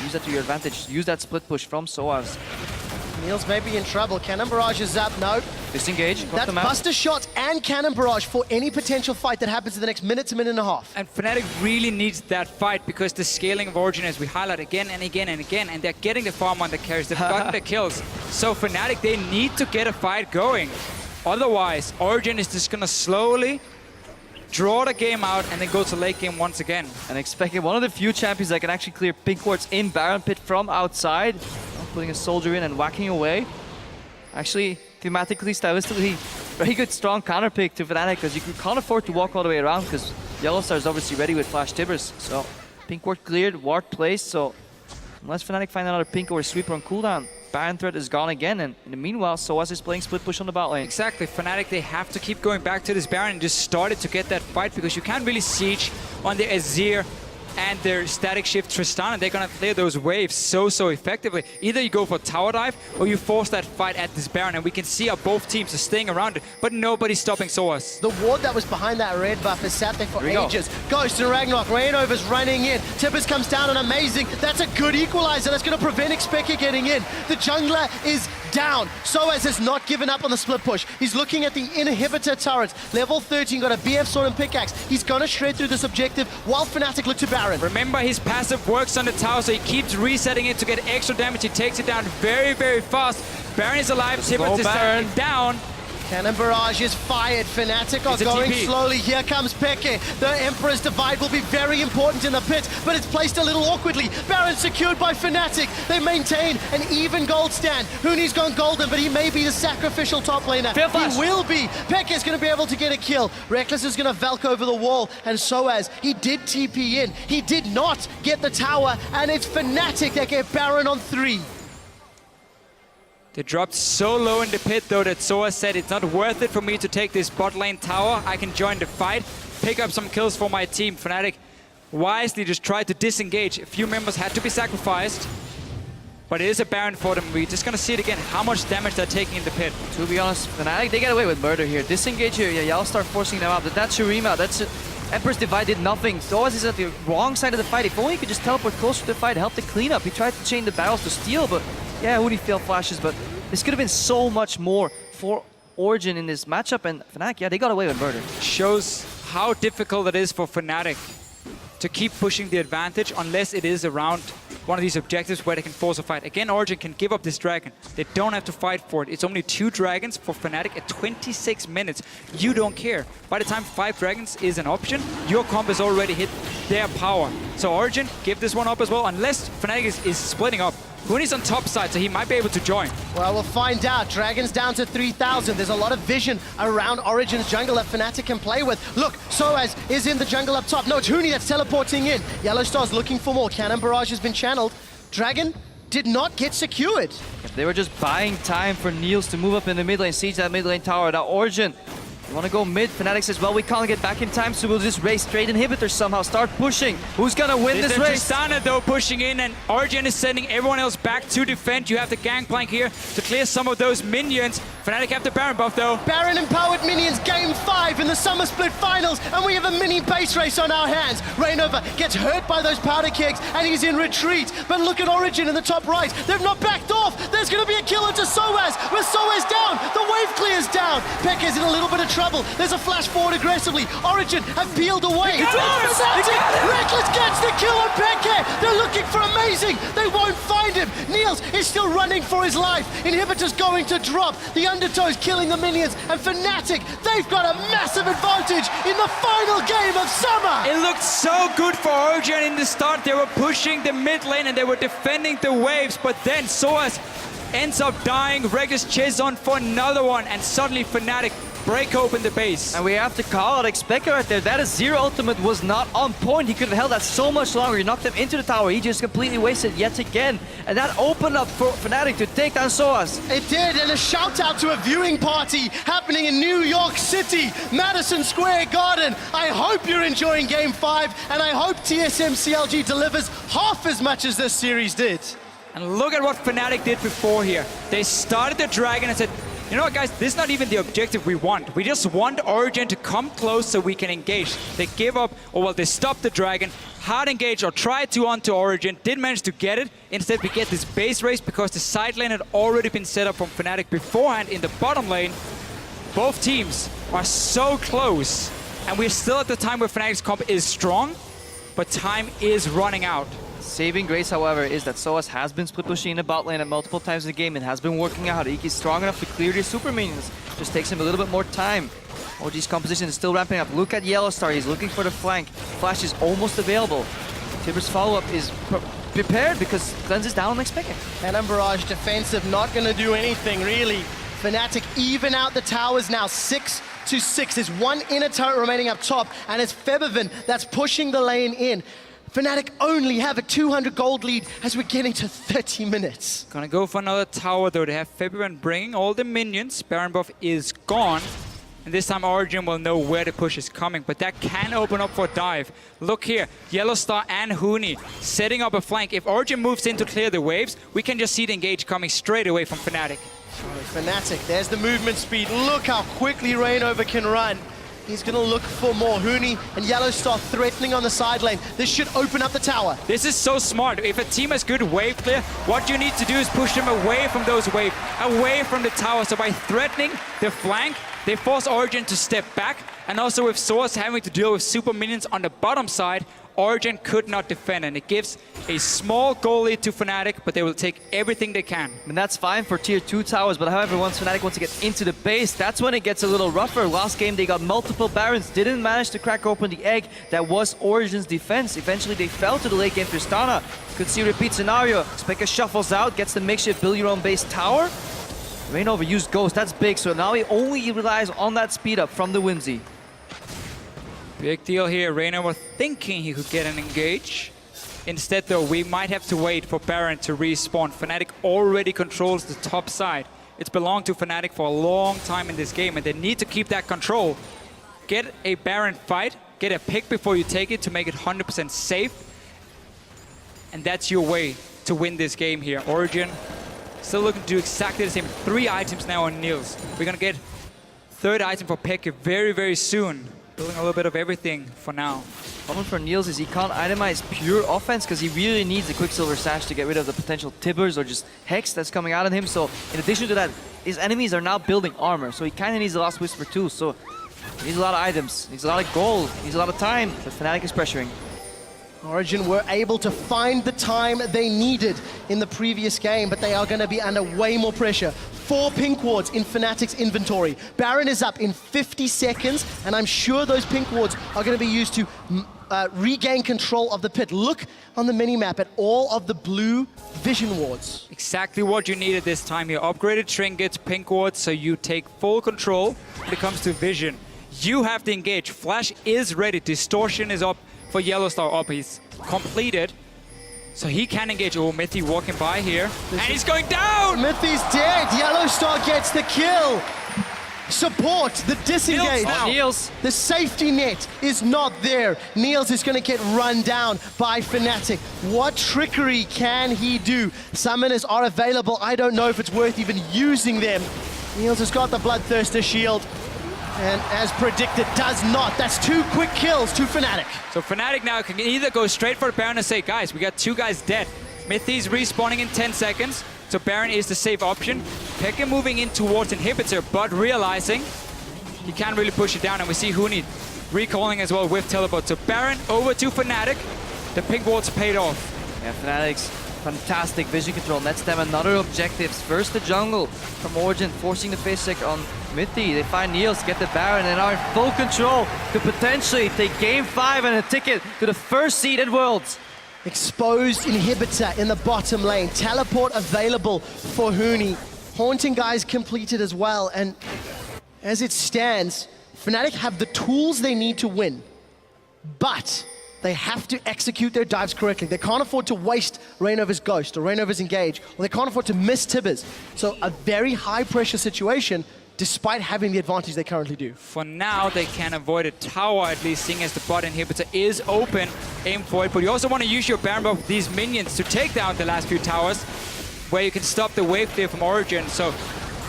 Use that to your advantage. Use that split push from Soaz. Niels may be in trouble. Cannon Barrage is up. No. Disengage. That's Buster Shot and Cannon Barrage for any potential fight that happens in the next minute to minute and a half. And Fnatic really needs that fight because the scaling of Origen, as we highlight again and again and again, and they're getting the farm on the carries, they've gotten the kills. So Fnatic, they need to get a fight going. Otherwise, Origen is just gonna slowly draw the game out and then go to late game once again. And expecting one of the few champions that can actually clear pink wards in Baron Pit from outside. Putting a soldier in and whacking away. Actually, thematically, stylistically, very good, strong counter pick to Fnatic, because you can't afford to walk all the way around because Yellow Star is obviously ready with Flash Tibbers. So, pink ward cleared, ward placed, so unless Fnatic find another pink or a sweeper on cooldown, Baron threat is gone again, and in the meanwhile, Soaz is playing split push on the bot lane. Exactly, Fnatic, they have to keep going back to this Baron and just started to get that fight because you can't really siege on the Azir and their static shift Tristana. They're gonna clear those waves so effectively. Either you go for tower dive or you force that fight at this Baron, and we can see how both teams are staying around it, but nobody's stopping Soaz. The ward that was behind that red buff has sat there for ages. Ghost and Ragnarok, Rainover's running in. Tippers comes down and Amazing. That's a good equalizer. That's gonna prevent Expected getting in. The jungler is down. Soaz has not given up on the split push. He's looking at the inhibitor turrets. Level 13, got a BF sword and pickaxe. He's gonna shred through this objective while Fnatic look to Baron. Remember, his passive works on the tower, so he keeps resetting it to get extra damage. He takes it down very fast. Baron is alive. Tippers is down. Cannon Barrage is fired. Fnatic are It's a going TP. slowly. Here comes Peke. The Emperor's Divide will be very important in the pit, but it's placed a little awkwardly. Baron secured by Fnatic. They maintain an even gold stand. Huni's gone golden, but he may be the sacrificial top laner. Fair flash. He will be. Peke is going to be able to get a kill. Reckless is going to Valk over the wall, and Soaz, he did TP in. He did not get the tower, and it's Fnatic that get Baron on 3. They dropped so low in the pit though that Soa said it's not worth it for me to take this bot lane tower. I can join the fight, pick up some kills for my team. Fnatic wisely just tried to disengage. A few members had to be sacrificed, but it is a Baron for them. We're just gonna see it again, how much damage they're taking in the pit. To be honest, Fnatic, they get away with murder here. Disengage here, yeah, y'all start forcing them out. But that's Shurima, that's Emperor's Divide did nothing. Soaz is at the wrong side of the fight. If only he could just teleport closer to the fight, help the cleanup. He tried to chain the barrels to steal, but yeah, Huni failed flashes, but this could have been so much more for Origen in this matchup, and Fnatic, yeah, they got away with murder. Shows how difficult it is for Fnatic to keep pushing the advantage unless it is around one of these objectives where they can force a fight. Again, Origen can give up this dragon. They don't have to fight for it. It's only 2 dragons for Fnatic at 26 minutes. You don't care. By the time 5 dragons is an option, your comp has already hit their power. So Origen, give this one up as well, unless Fnatic is splitting up. Huni's on top side, so he might be able to join. Well, we'll find out. Dragons down to 3,000. There's a lot of vision around Origen's jungle that Fnatic can play with. Look, Soaz is in the jungle up top. No, it's Huni that's teleporting in. Yellowstar's looking for more. Cannon Barrage has been channeled. Dragon did not get secured. They were just buying time for Niels to move up in the mid lane, siege that mid lane tower. Now Origen, you want to go mid? Fnatic says, well, we can't get back in time, so we'll just race straight inhibitors somehow. Start pushing. Who's gonna win this race? Tristana though pushing in, and Origen is sending everyone else back to defend. You have the gangplank here to clear some of those minions. Fnatic have the Baron buff though. Baron empowered minions, game 5 in the Summer Split Finals, and we have a mini base race on our hands. Rainover gets hurt by those powder kegs, and he's in retreat. But look at Origen in the top right. They've not backed off. There's going to be a kill into Soaz. With Soaz down, the wave clears down. Peke's in a little bit of trouble. There's a flash forward aggressively. Origen have peeled away. Reckless gets the kill on Peke. They're looking for amazing. They won't find him. Niels is still running for his life. Inhibitor's going to drop. The Undertow's killing the minions. And Fnatic, they've got a massive advantage in the final game of summer. It looked so good for Origen in the start. They were pushing the mid lane and they were defending the waves, but then Soaz ends up dying. Reckless chases on for another one, and suddenly Fnatic break open the base. And we have to call out Expector right there. That is Zero ultimate was not on point. He could have held that so much longer. He knocked him into the tower. He just completely wasted yet again. And that opened up for Fnatic to take down Soaz. It did, and a shout out to a viewing party happening in New York City, Madison Square Garden. I hope you're enjoying Game 5, and I hope TSM CLG delivers half as much as this series did. And look at what Fnatic did before here. They started the dragon and said, you know what, guys, this is not even the objective we want. We just want Origen to come close so we can engage. They give up, or well, they stopped the dragon, hard engage or tried to onto Origen, didn't manage to get it. Instead, we get this base race because the side lane had already been set up from Fnatic beforehand in the bottom lane. Both teams are so close, and we're still at the time where Fnatic's comp is strong, but time is running out. Saving grace, however, is that Soaz has been split pushing in the bot lane at multiple times in the game. It has been working out. He's strong enough to clear these super minions. Just takes him a little bit more time. OG's composition is still ramping up. Look at Yellowstar. He's looking for the flank. Flash is almost available. Tibbers' follow-up is prepared because Cleanse is down on Expected. Cannon Barrage defensive, not going to do anything really. Fnatic even out the towers now, 6-6. There's one inner turret remaining up top, and it's Febiven that's pushing the lane in. Fnatic only have a 200 gold lead as we're getting to 30 minutes. Gonna go for another tower though. They have February bringing all the minions. Baron buff is gone. And this time Origen will know where the push is coming, but that can open up for a dive. Look here, Yellowstar and Huni setting up a flank. If Origen moves in to clear the waves, we can just see the engage coming straight away from Fnatic. Fnatic, there's the movement speed. Look how quickly Rainover can run. He's going to look for more. Huni and Yellowstar threatening on the side lane. This should open up the tower. This is so smart. If a team has good wave clear, what you need to do is push them away from those waves, away from the tower. So by threatening the flank, they force Origen to step back. And also with Soaz having to deal with super minions on the bottom side, Origen could not defend, and it gives a small goal lead to Fnatic, but they will take everything they can. And that's fine for tier 2 towers, but however, once Fnatic wants to get into the base, that's when it gets a little rougher. Last game, they got multiple Barons, didn't manage to crack open the egg that was Origen's defense. Eventually, they fell to the late game Tristana. Could see a repeat scenario. Speka shuffles out, gets the makeshift build your own base tower. Rain overused Ghost, that's big, so now he only relies on that speed up from the Whimsy. Big deal here. Reina was thinking he could get an engage. Instead, though, we might have to wait for Baron to respawn. Fnatic already controls the top side. It's belonged to Fnatic for a long time in this game, and they need to keep that control. Get a Baron fight, get a pick before you take it to make it 100% safe. And that's your way to win this game here. Origen still looking to do exactly the same. 3 items now on Niels. We're gonna get 3rd item for Pekka very, very soon. Building a little bit of everything for now. Problem for Niels is he can't itemize pure offense because he really needs the Quicksilver Sash to get rid of the potential Tibbers or just Hex that's coming out of him. So in addition to that, his enemies are now building armor. So he kind of needs the Last Whisper too. So he needs a lot of items, needs a lot of gold, needs a lot of time. But Fnatic is pressuring. Origen were able to find the time they needed in the previous game, but they are going to be under way more pressure. 4 pink wards in Fnatic's inventory. Baron is up in 50 seconds, and I'm sure those pink wards are going to be used to regain control of the pit. Look on the minimap at all of the blue vision wards. Exactly what you needed this time here. Upgraded trinkets, pink wards, so you take full control when it comes to vision. You have to engage. Flash is ready. Distortion is up for Yellowstar up. He's completed. So he can engage. Oh, Mithy walking by here. And he's going down! Mithy's dead. Yellowstar gets the kill. Support, the disengage. now. Niels. The safety net is not there. Niels is going to get run down by Fnatic. What trickery can he do? Summoners are available. I don't know if it's worth even using them. Niels has got the Bloodthirster shield. And as predicted, does not. That's 2 quick kills to Fnatic. So Fnatic now can either go straight for the Baron and say, guys, we got 2 guys dead. Mithy's respawning in 10 seconds. So Baron is the safe option. Pekka moving in towards Inhibitor, but realizing he can't really push it down. And we see Huni recalling as well with Teleport. So Baron over to Fnatic. The pink wards paid off. Yeah, Fnatic's fantastic vision control nets them another objectives. First the jungle from Origen, forcing the face check on Mithy. They find Niels, get the Baron, and are in full control to potentially take game 5 and a ticket to the first seed at Worlds. Exposed Inhibitor in the bottom lane. Teleport available for Huni. Haunting Guys completed as well. And as it stands, Fnatic have the tools they need to win. But they have to execute their dives correctly. They can't afford to waste Reignover's Ghost or Reignover's Engage, or they can't afford to miss Tibbers. So a very high pressure situation, despite having the advantage they currently do. For now, they can avoid a tower, at least, seeing as the bot inhibitor is open. Aim for it, but you also want to use your Baron buff with these minions to take down the last few towers, where you can stop the wave clear from Origen. So,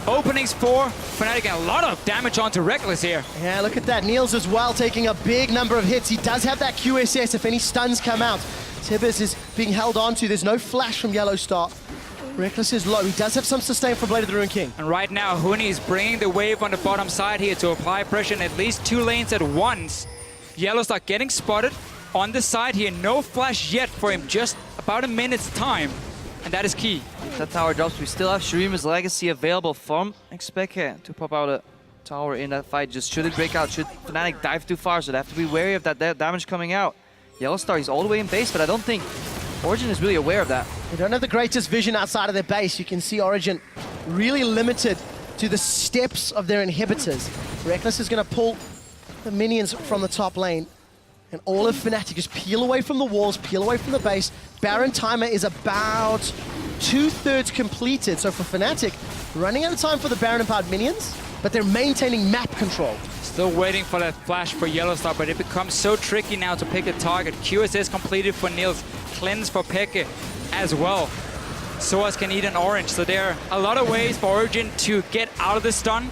openings for Fnatic, and a lot of damage onto Reckless here. Yeah, look at that. Niels as well, taking a big number of hits. He does have that QSS if any stuns come out. Tibbers is being held onto. There's no flash from Yellowstar. Reckless is low. He does have some sustain from Blade of the Ruined King. And right now, Huni is bringing the wave on the bottom side here to apply pressure in at least 2 lanes at once. Yellowstar getting spotted on the side here. No flash yet for him, just about a minute's time. And that is key. If that tower drops, we still have Shurima's Legacy available from Expecke to pop out a tower in that fight. Just should it break out, should Fnatic dive too far, so they have to be wary of that damage coming out. Yellowstar, he's all the way in base, but I don't think Origen is really aware of that. They don't have the greatest vision outside of their base. You can see Origen really limited to the steps of their inhibitors. Reckless is going to pull the minions from the top lane. And all of Fnatic just peel away from the walls, peel away from the base. Baron timer is about 2/3 completed. So for Fnatic, running out of time for the Baron empowered minions, but they're maintaining map control. Still waiting for that flash for Yellowstar, but it becomes so tricky now to pick a target. QSS completed for Niels, cleanse for Pekka as well. Soaz can eat an orange, so there are a lot of ways for Origen to get out of the stun.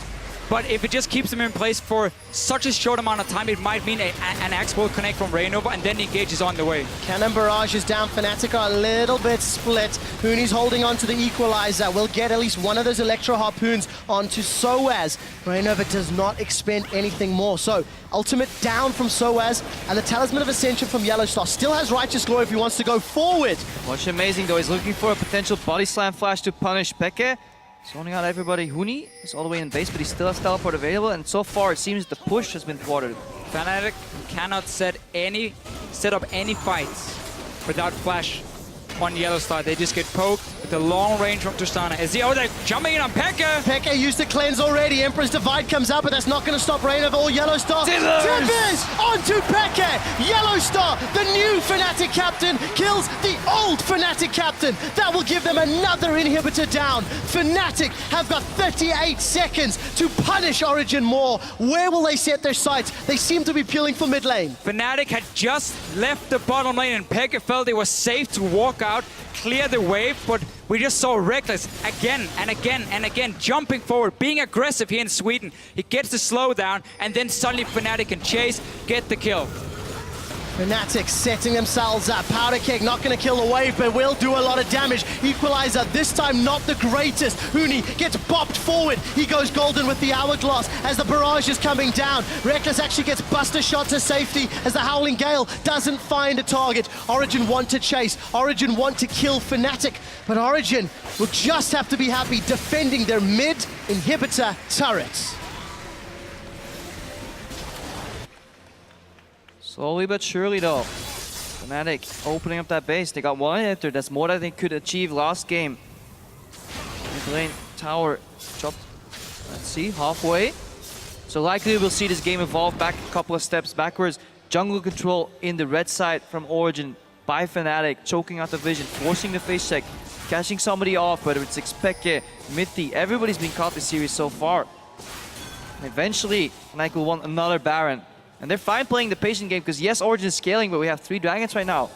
But if it just keeps them in place for such a short amount of time, it might mean an axe will connect from Reignover, and then the engage is on the way. Cannon Barrage is down. Fnatic are a little bit split. Huni's holding on to the equalizer. We'll get at least one of those Electro Harpoons onto Soaz. Reignover does not expend anything more. So, ultimate down from Soaz, and the Talisman of Ascension from Yellowstar still has Righteous Glory if he wants to go forward. What's amazing though, he's looking for a potential body slam flash to punish Peke. Zoning out everybody. Huni is all the way in base, but he still has teleport available, and so far it seems the push has been thwarted. Fnatic cannot set up any fights without flash on Yellowstar. They just get poked with the long range from Tristana. They're jumping in on Pekka! Peke used to cleanse already. Emperor's Divide comes out, but that's not going to stop Reignover or Yellowstar. Tibbers onto Peke! Yellowstar, the new Fnatic captain, kills the old Fnatic captain. That will give them another inhibitor down. Fnatic have got 38 seconds to punish Origen more. Where will they set their sights? They seem to be peeling for mid lane. Fnatic had just left the bottom lane and Pekka felt it was safe to walk out, clear the wave, but we just saw Reckless again and again and again jumping forward, being aggressive here in Sweden. He gets the slowdown, and then suddenly Fnatic can chase, get the kill. Fnatic setting themselves up. Powder Keg not going to kill the wave, but will do a lot of damage. Equalizer, this time not the greatest. Huni gets bopped forward. He goes golden with the Hourglass as the barrage is coming down. Reckless actually gets Buster Shot to safety as the Howling Gale doesn't find a target. Origen want to chase. Origen want to kill Fnatic, but Origen will just have to be happy defending their mid inhibitor turrets. Slowly but surely though, Fnatic opening up that base. They got one enter. That's more than they could achieve last game. Mid lane tower dropped, let's see, halfway. So likely we'll see this game evolve back a couple of steps backwards. Jungle control in the red side from Origen by Fnatic, choking out the vision, forcing the face check, catching somebody off, whether it's Xpeke, Mithi, everybody's been caught this series so far. And eventually, Fnatic will want another Baron. And they're fine playing the patient game because yes, Origen is scaling, but we have 3 dragons right now.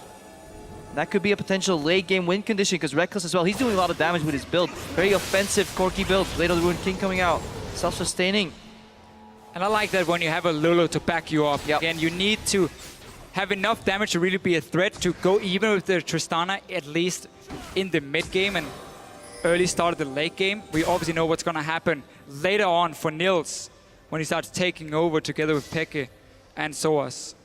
That could be a potential late game win condition because Reckless as well, he's doing a lot of damage with his build. Very offensive, Corky build. Blade of the Ruined King coming out, self-sustaining. And I like that when you have a Lulu to back you up. Yep. Again, you need to have enough damage to really be a threat to go even with the Tristana, at least in the mid game and early start of the late game. We obviously know what's going to happen later on for Nils when he starts taking over together with Peke and Soaz.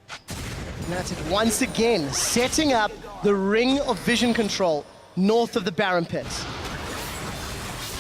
Fnatic once again setting up the ring of vision control north of the Baron pits.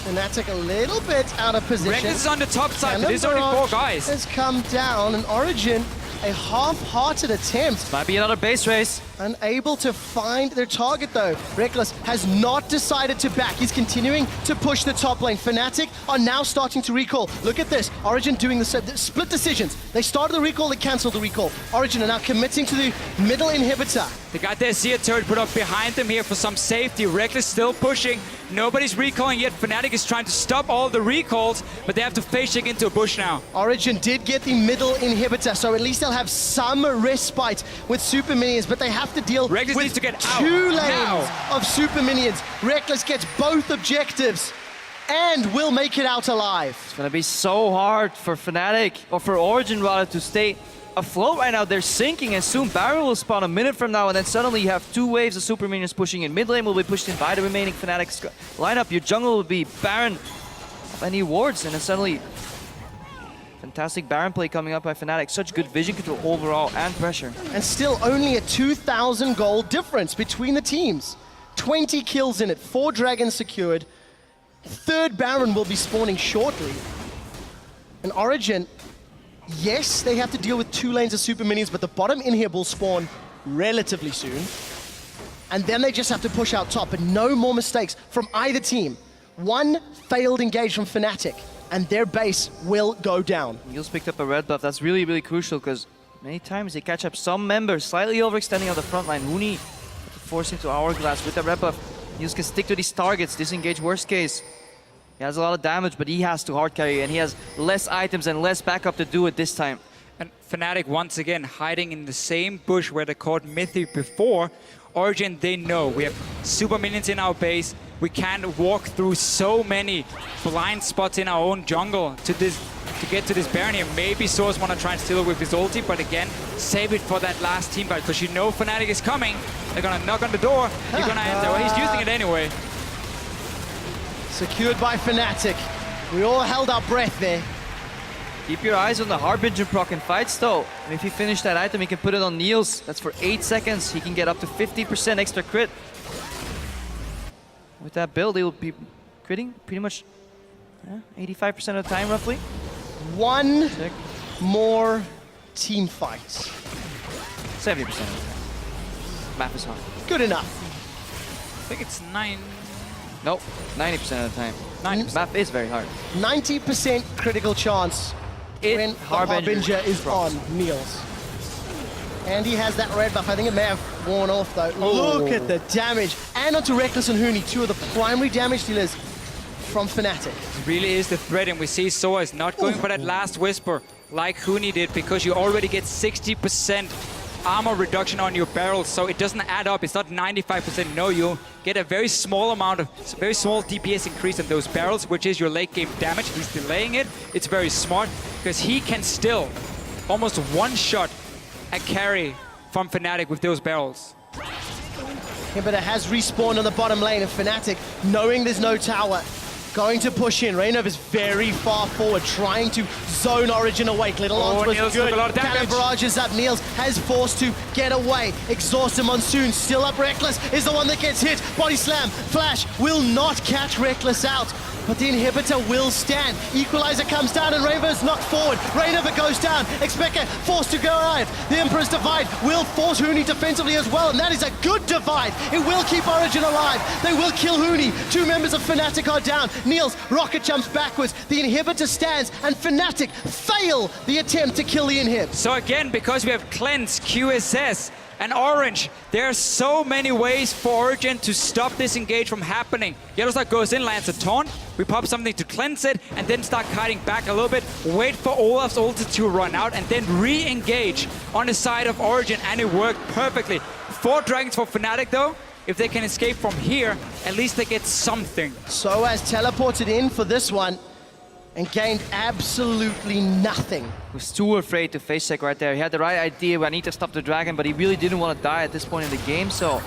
Fnatic a little bit out of position. Reckless is on the top side, but Cannon there's only 4 Barrage guys. has come down, and Origen, a half-hearted attempt. Might be another base race. Unable to find their target though. Reckless has not decided to back. He's continuing to push the top lane. Fnatic are now starting to recall. Look at this. Origen doing the split decisions. They started the recall, they canceled the recall. Origen are now committing to the middle inhibitor. They got their Seer turret put up behind them here for some safety. Reckless still pushing. Nobody's recalling yet. Fnatic is trying to stop all the recalls, but they have to face check into a bush now. Origen did get the middle inhibitor, so at least they'll have some respite with super minions, but they have to deal Reckless with needs to get out 2 lanes now. of super minions. Reckless gets both objectives and will make it out alive. It's gonna be so hard for Fnatic, or for Origen rather, to stay afloat right now. They're sinking, and soon Baron will spawn a minute from now, and then suddenly you have 2 waves of super minions pushing in. Mid lane will be pushed in by the remaining Fnatic lineup. Your jungle will be Baron of any wards, and then suddenly fantastic Baron play coming up by Fnatic. Such good vision control overall and pressure. And still only a 2,000 gold difference between the teams. 20 kills in it, 4 dragons secured. 3rd Baron will be spawning shortly. And Origen, yes, they have to deal with 2 lanes of super minions, but the bottom inhib will spawn relatively soon. And then they just have to push out top, but no more mistakes from either team. 1 failed engage from Fnatic, and their base will go down. Niels picked up a red buff. That's really, really crucial because many times they catch up some members slightly overextending on the front line. Huni force into Hourglass with the red buff. Niels can stick to these targets, disengage worst case. He has a lot of damage, but he has to hard carry, and he has less items and less backup to do it this time. And Fnatic once again hiding in the same bush where they caught Mithi before. Origen, they know we have super minions in our base. we can't walk through so many blind spots in our own jungle to get to this Baron here. Maybe Source want to try and steal it with his ulti, but again, save it for that last team fight, because you know Fnatic is coming. They're going to knock on the door. You're going to enter. Well, he's using it anyway. Secured by Fnatic. We all held our breath there. Keep your eyes on the Harbinger proc in fights though. And if he finished that item, he can put it on Niels. That's for 8 seconds. He can get up to 50% extra crit. With that build, he will be critting pretty much 85% of the time, roughly. One more team fight. 70% of the time. Map is hard. Good enough. I think it's 9. Nope, 90% of the time. 90%. Map is very hard. 90% critical chance when the Harbinger is on Niels. And he has that red buff. I think it may have worn off though. Look at the damage. And onto Reckless and Huni, two of the primary damage dealers from Fnatic. It really is the threat, and we see Soa is not going for that last Whisper like Huni did, because you already get 60% armor reduction on your barrels, so it doesn't add up. It's not 95%. No, you get a very small amount of, very small DPS increase on those barrels, which is your late game damage. He's delaying it. It's very smart, because he can still almost one-shot a carry from Fnatic with those barrels. But it has respawned on the bottom lane, and Fnatic, knowing there's no tower, going to push in. Reynov is very far forward, trying to zone Origen away. Little Lance was Niels good. took a lot of damage. Cannon barrages up. Niels has forced to get away. Exhaust him Monsoon. Still up. Reckless is the one that gets hit. Body slam. Flash will not catch Reckless out. But the inhibitor will stand. Equalizer comes down and Raven's knocked forward. Rainover goes down. Expector forced to go alive. The Emperor's Divide will force Huni defensively as well, and that is a good divide. It will keep Origen alive. They will kill Huni. Two members of Fnatic are down. Niels rocket jumps backwards. The inhibitor stands, and Fnatic fail the attempt to kill the inhib. So again, because we have Cleanse, QSS, and Orange, there are so many ways for Origen to stop this engage from happening. Yellowstar goes in, lands a taunt, we pop something to cleanse it, and then start kiting back a little bit, wait for Olaf's ulti to run out, and then re-engage on the side of Origen, and it worked perfectly. 4 dragons for Fnatic though. If they can escape from here, at least they get something. So has teleported in for this one and gained absolutely nothing. Was too afraid to face check right there. He had the right idea, I need to stop the dragon, but he really didn't want to die at this point in the game, so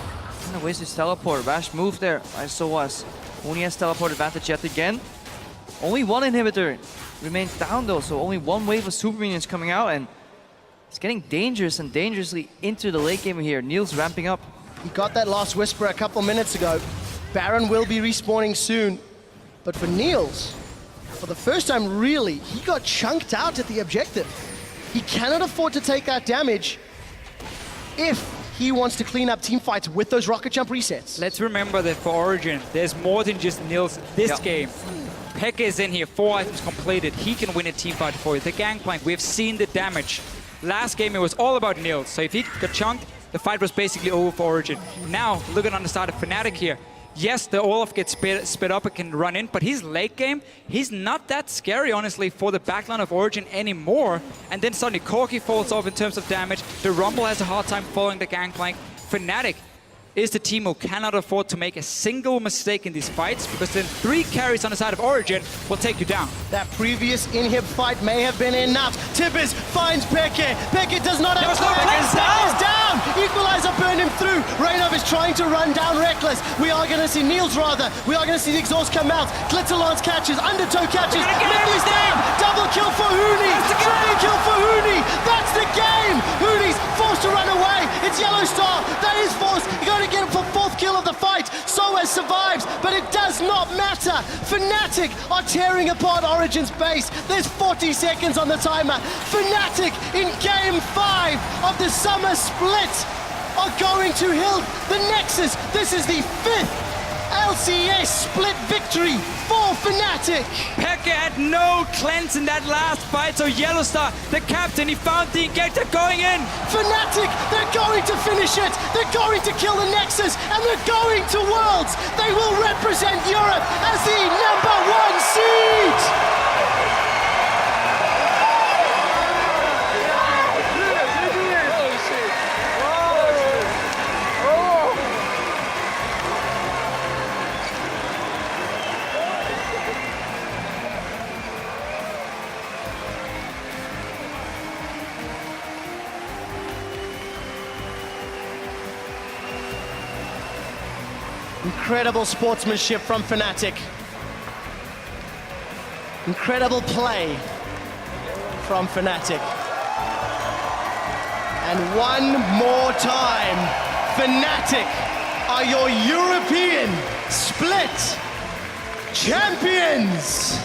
kind of wasted his teleport. Rash move there, so was. Only has teleport advantage yet again. Only one inhibitor remains down though, so only one wave of super minions coming out, and it's getting dangerous and dangerously into the late game here. Niels ramping up. He got that last Whisper a couple minutes ago. Baron will be respawning soon, but for Niels, for the first time really, he got chunked out at the objective. He cannot afford to take that damage if he wants to clean up team fights with those rocket jump resets. Let's remember that for Origen, there's more than just Niels this game. Pekka is in here, 4 items completed. He can win a team fight for you. The Gangplank, we've seen the damage. Last game, it was all about Niels. So if he got chunked, the fight was basically over for Origen. Now, looking on the side of Fnatic here, yes, the Olaf gets sped up and can run in, but his late game, he's not that scary, honestly, for the backline of Origen anymore. And then suddenly Corki falls off in terms of damage. The Rumble has a hard time following the Gangplank. Fnatic is the team who cannot afford to make a single mistake in these fights, because then 3 carries on the side of Origen will take you down. That previous inhib fight may have been enough. Tibbers finds Peke. Peke does not have time. Peke is down. Equalizer burned him through. Reynov is trying to run down Reckless. We are going to see Niels rather. We are going to see the exhaust come out. Glitterlance catches. Undertow catches. Mindy's down. Double kill for Huni. Triple kill for Huni. That's the game. Huni's forced to run away. It's Yellowstar. That is forced. You got to get him for 4th kill of the fight. Soaz survives, but it does not matter. Fnatic are tearing apart Origen's base. There's 40 seconds on the timer. Fnatic in game 5 of the summer split are going to Hild the Nexus. This is the 5th LCS split victory for Fnatic. Pekka had no cleanse in that last fight, so Yellowstar, the captain, he found the engager going in. Fnatic, they're going to finish it. They're going to kill the Nexus, and they're going to Worlds. They will represent Europe as the #1 seed. Incredible sportsmanship from Fnatic. Incredible play from Fnatic. And one more time, Fnatic are your European split champions.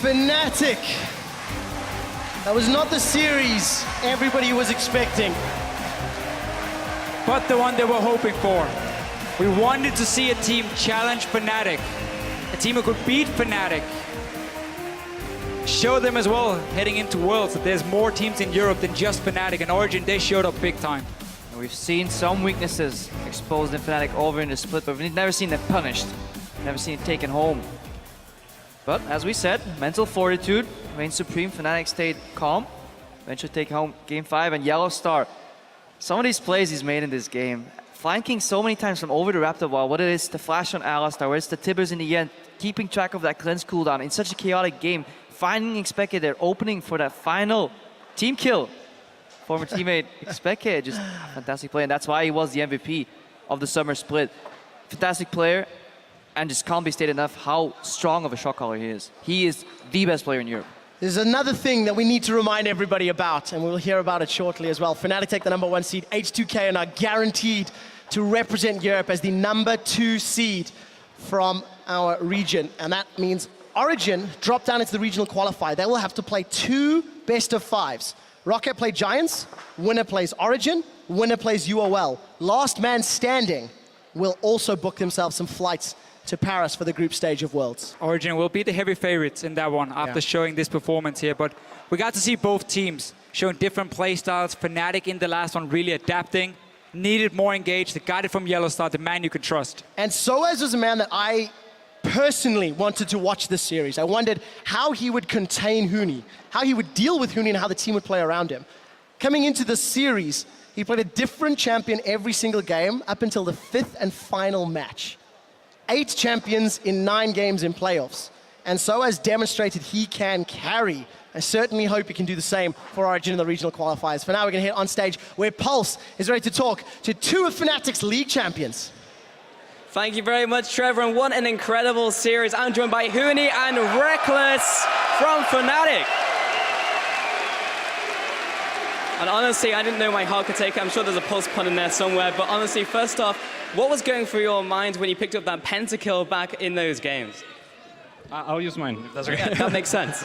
Fnatic. That was not the series everybody was expecting. But the one they were hoping for. We wanted to see a team challenge Fnatic. A team who could beat Fnatic. Show them as well, heading into Worlds, that there's more teams in Europe than just Fnatic. And Origen, they showed up big time. We've seen some weaknesses exposed in Fnatic over in the split, but we've never seen them punished. Never seen it taken home. But as we said, mental fortitude reigned supreme. Fnatic stayed calm. Eventually take home game 5, and Yellow Star. Some of these plays he's made in this game, flanking so many times from over the Raptor wall, what it is to flash on Alistar, where it's the Tibbers in the end, keeping track of that cleanse cooldown in such a chaotic game, finding Expected there, opening for that final team kill. Former teammate Expected, just fantastic play, and that's why he was the MVP of the summer split. Fantastic player, and just can't be stated enough how strong of a shot caller he is. He is the best player in Europe. There's another thing that we need to remind everybody about, and we'll hear about it shortly as well. Fnatic take the #1 seed, H2K, and are guaranteed to represent Europe as the #2 seed from our region. And that means Origen drop down into the regional qualifier. They will have to play 2 best-of-5s. Rocket play Giants, winner plays Origen, winner plays UOL. Last man standing will also book themselves some flights to Paris for the group stage of Worlds. Origen will be the heavy favorites in that one after showing this performance here. But we got to see both teams showing different play styles. Fnatic in the last one really adapting, needed more engaged. They got it from Yellow Star, the man you can trust. And Soaz was a man that I personally wanted to watch this series. I wondered how he would contain Huni, how he would deal with Huni, and how the team would play around him. Coming into the series, he played a different champion every single game up until the 5th and final match. 8 champions in 9 games in playoffs. And Soaz demonstrated he can carry. I certainly hope he can do the same for Origen in the regional qualifiers. For now, we're going to hit on stage where Pulse is ready to talk to 2 of Fnatic's league champions. Thank you very much, Trevor, and what an incredible series. I'm joined by Huni and Reckless from Fnatic. And honestly, I didn't know my heart could take it. I'm sure there's a Pulse pun in there somewhere, but honestly, first off, what was going through your mind when you picked up that pentakill back in those games? I'll use mine, if that's okay. Yeah, that makes sense.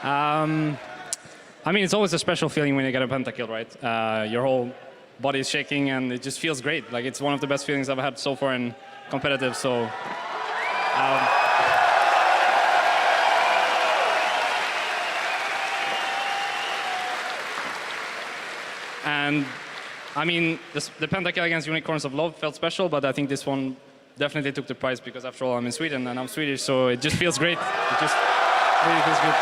I mean, it's always a special feeling when you get a pentakill, right? Your whole body is shaking, and it just feels great. Like, it's one of the best feelings I've had so far in competitive, so... and, I mean, the pentakill against Unicorns of Love felt special, but I think this one definitely took the prize because, after all, I'm in Sweden and I'm Swedish, so it just feels great. It just really feels good.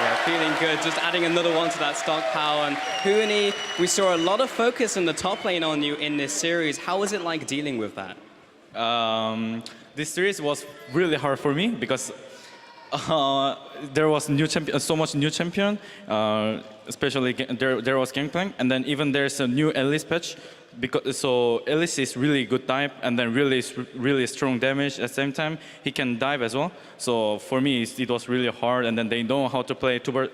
Yeah, feeling good. Just adding another one to that stockpile. And Huni, we saw a lot of focus in the top lane on you in this series. How was it like dealing with that? This series was really hard for me because there was new so much new champion, especially there was Gangplank, and then even there's a new Elise patch, because so Elise is really good type and then really strong damage at the same time. He can dive as well. So for me, it was really hard. And then they know how to play two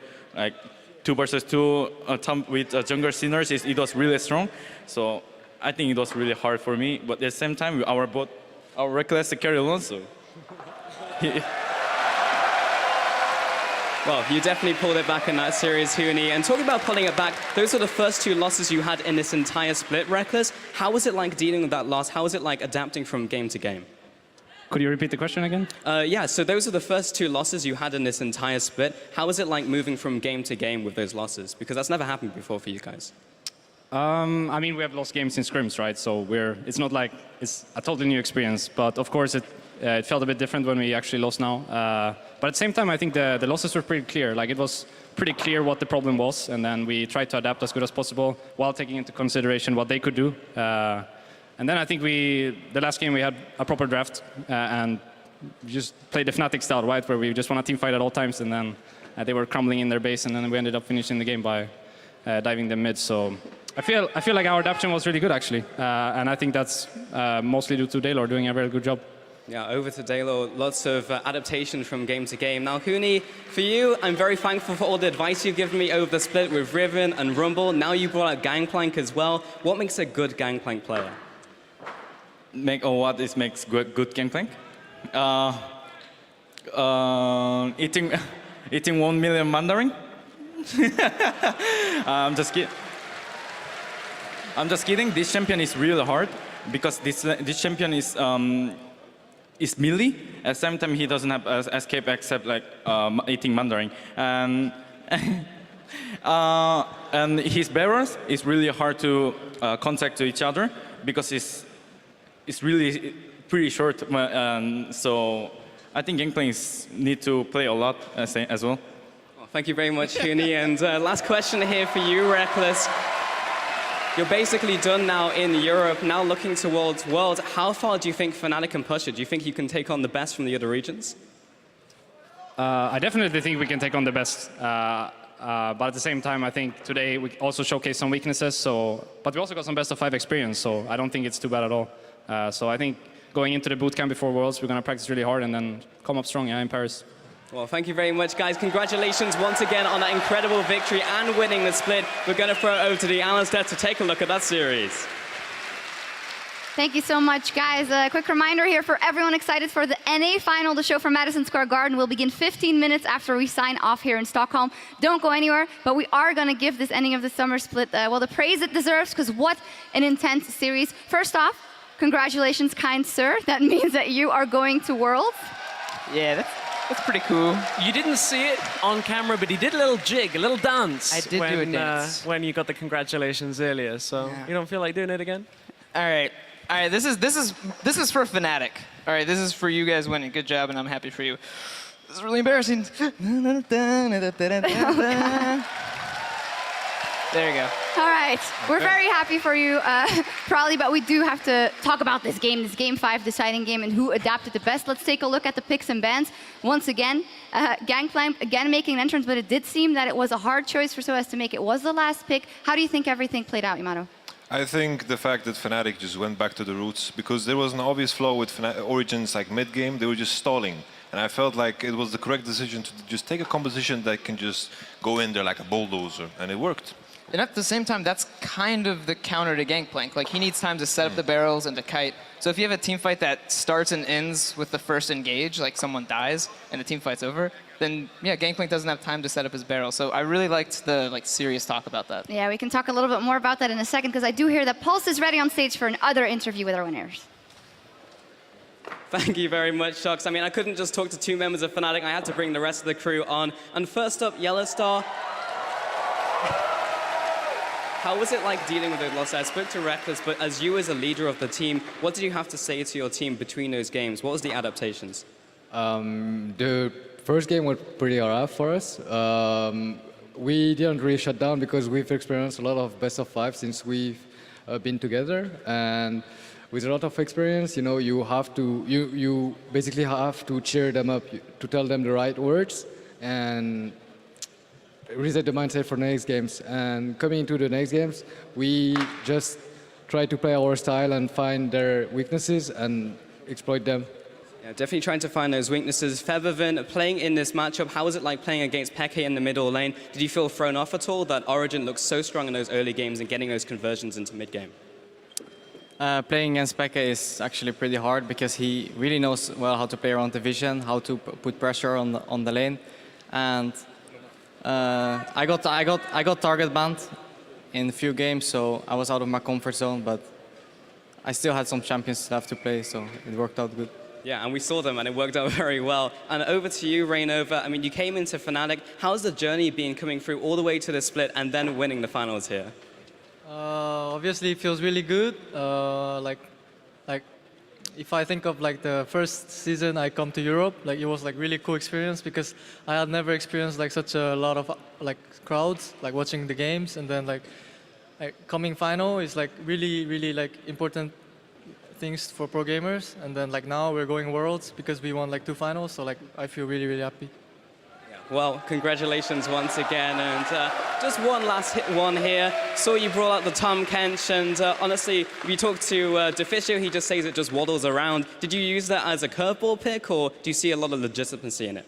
versus two with jungle sinners. It was really strong. So I think it was really hard for me. But at the same time, our Reckless carry alone. So. Well, you definitely pulled it back in that series, Huni. And talking about pulling it back, those are the first two losses you had in this entire split, Reckless. How was it like dealing with that loss? How was it like adapting from game to game? Could you repeat the question again? Yeah, so those are the first two losses you had in this entire split. How was it like moving from game to game with those losses? Because that's never happened before for you guys. I mean, we have lost games in scrims, right? So it's not like it's a totally new experience. But of course, it felt a bit different when we actually lost now. But at the same time, I think the losses were pretty clear. Like, it was pretty clear what the problem was, and then we tried to adapt as good as possible while taking into consideration what they could do. And then I think the last game we had a proper draft and just played the Fnatic style, right, where we just want a team fight at all times, and then they were crumbling in their base, and then we ended up finishing the game by diving them mid. So I feel like our adaptation was really good, actually, and I think that's mostly due to Daylor doing a very good job. Yeah, over to Daylor, lots of adaptation from game to game. Now, Huni, for you, I'm very thankful for all the advice you've given me over the split with Riven and Rumble. Now you brought out Gangplank as well. What makes a good Gangplank player? What makes good Gangplank? Eating 1 million Mandarin? I'm just kidding. This champion is really hard because this champion is melee. At the same time, he doesn't have escape except like eating Mandarin. And his barrels is really hard to contact to each other because it's really pretty short. So I think Gangplanks need to play a lot as well. Thank you very much, Huni. And last question here for you, Reckless. You're basically done now in Europe, now looking towards Worlds. How far do you think Fnatic can push it? Do you think you can take on the best from the other regions? I definitely think we can take on the best. But at the same time, I think today we also showcased some weaknesses. But we also got some best of 5 experience, so I don't think it's too bad at all. So I think going into the bootcamp before Worlds, we're going to practice really hard and then come up strong in Paris. Well, thank you very much, guys. Congratulations once again on that incredible victory and winning the split. We're going to throw it over to the analyst desk to take a look at that series. Thank you so much, guys. A quick reminder here for everyone excited for the NA final. The show from Madison Square Garden will begin 15 minutes after we sign off here in Stockholm. Don't go anywhere, but we are going to give this ending of the summer split, well, the praise it deserves, because what an intense series. First off, congratulations, kind sir. That means that you are going to Worlds. Yeah, that's pretty cool. You didn't see it on camera, but he did a little jig, a little dance. I did do a dance. When you got the congratulations earlier, so you don't feel like doing it again? All right. This is for Fnatic. All right, this is for you guys winning. Good job, and I'm happy for you. This is really embarrassing. There you go. All right. We're very happy for you, probably, but we do have to talk about this game 5 deciding game and who adapted the best. Let's take a look at the picks and bans. Once again, Gangplank again making an entrance, but it did seem that it was a hard choice for Soaz to make. It was the last pick. How do you think everything played out, Yamato? I think the fact that Fnatic just went back to the roots, because there was an obvious flaw with Origen's like mid-game, they were just stalling. And I felt like it was the correct decision to just take a composition that can just go in there like a bulldozer, and it worked. And at the same time, that's kind of the counter to Gangplank. Like, he needs time to set up the barrels and to kite. So if you have a team fight that starts and ends with the first engage, like someone dies and the team fight's over, then yeah, Gangplank doesn't have time to set up his barrel. So I really liked the serious talk about that. Yeah, we can talk a little bit more about that in a second, because I do hear that Pulse is ready on stage for another interview with our winners. Thank you very much, Shocks. I mean, I couldn't just talk to 2 members of Fnatic. I had to bring the rest of the crew on. And first up, Yellowstar. How was it like dealing with the loss? I spoke to Reckless, but as you as a leader of the team, what did you have to say to your team between those games? What was the adaptations? The first game was pretty rough for us. We didn't really shut down because we've experienced a lot of best of 5 since we've been together, and with a lot of experience, you know, you basically have to cheer them up, to tell them the right words, and reset the mindset for the next games. And coming into the next games, we just try to play our style and find their weaknesses and exploit them. Yeah, definitely trying to find those weaknesses. Feathervin, playing in this matchup, how was it like playing against Peke in the middle lane? Did you feel thrown off at all that Origen looked so strong in those early games and getting those conversions into mid-game? Playing against Peke is actually pretty hard because he really knows well how to play around the vision, how to put pressure on the lane, and I got target banned in a few games, so I was out of my comfort zone. But I still had some champions left to play, so it worked out good. Yeah, and we saw them, and it worked out very well. And over to you, Rainova. I mean, you came into Fnatic. How's the journey been coming through all the way to the split and then winning the finals here? Obviously, it feels really good. Like, if I think of like the first season I come to Europe, like it was like really cool experience because I had never experienced like such a lot of like crowds, like watching the games, and then like coming final is like really like important things for pro gamers. And then like now we're going Worlds because we won like 2 finals, so like I feel really happy. Well, congratulations once again, and just one last one here. Saw you brought out the Tom Kench, and honestly, if you talk to Deficio, he just says it just waddles around. Did you use that as a curveball pick, or do you see a lot of legitimacy in it?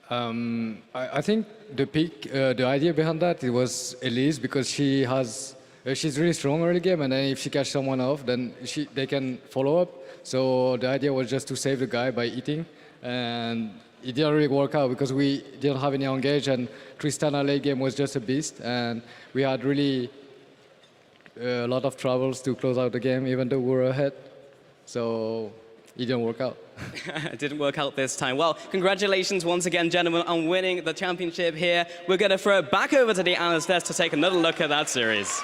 I think the pick, the idea behind that, it was Elise because she's really strong early game, and then if she catches someone off, then they can follow up. So the idea was just to save the guy by eating, and it didn't really work out because we didn't have any engage, and Tristana late game was just a beast, and we had really a lot of troubles to close out the game, even though we were ahead. So it didn't work out. It didn't work out this time. Well, congratulations once again, gentlemen, on winning the championship here. We're going to throw it back over to the analyst desk to take another look at that series.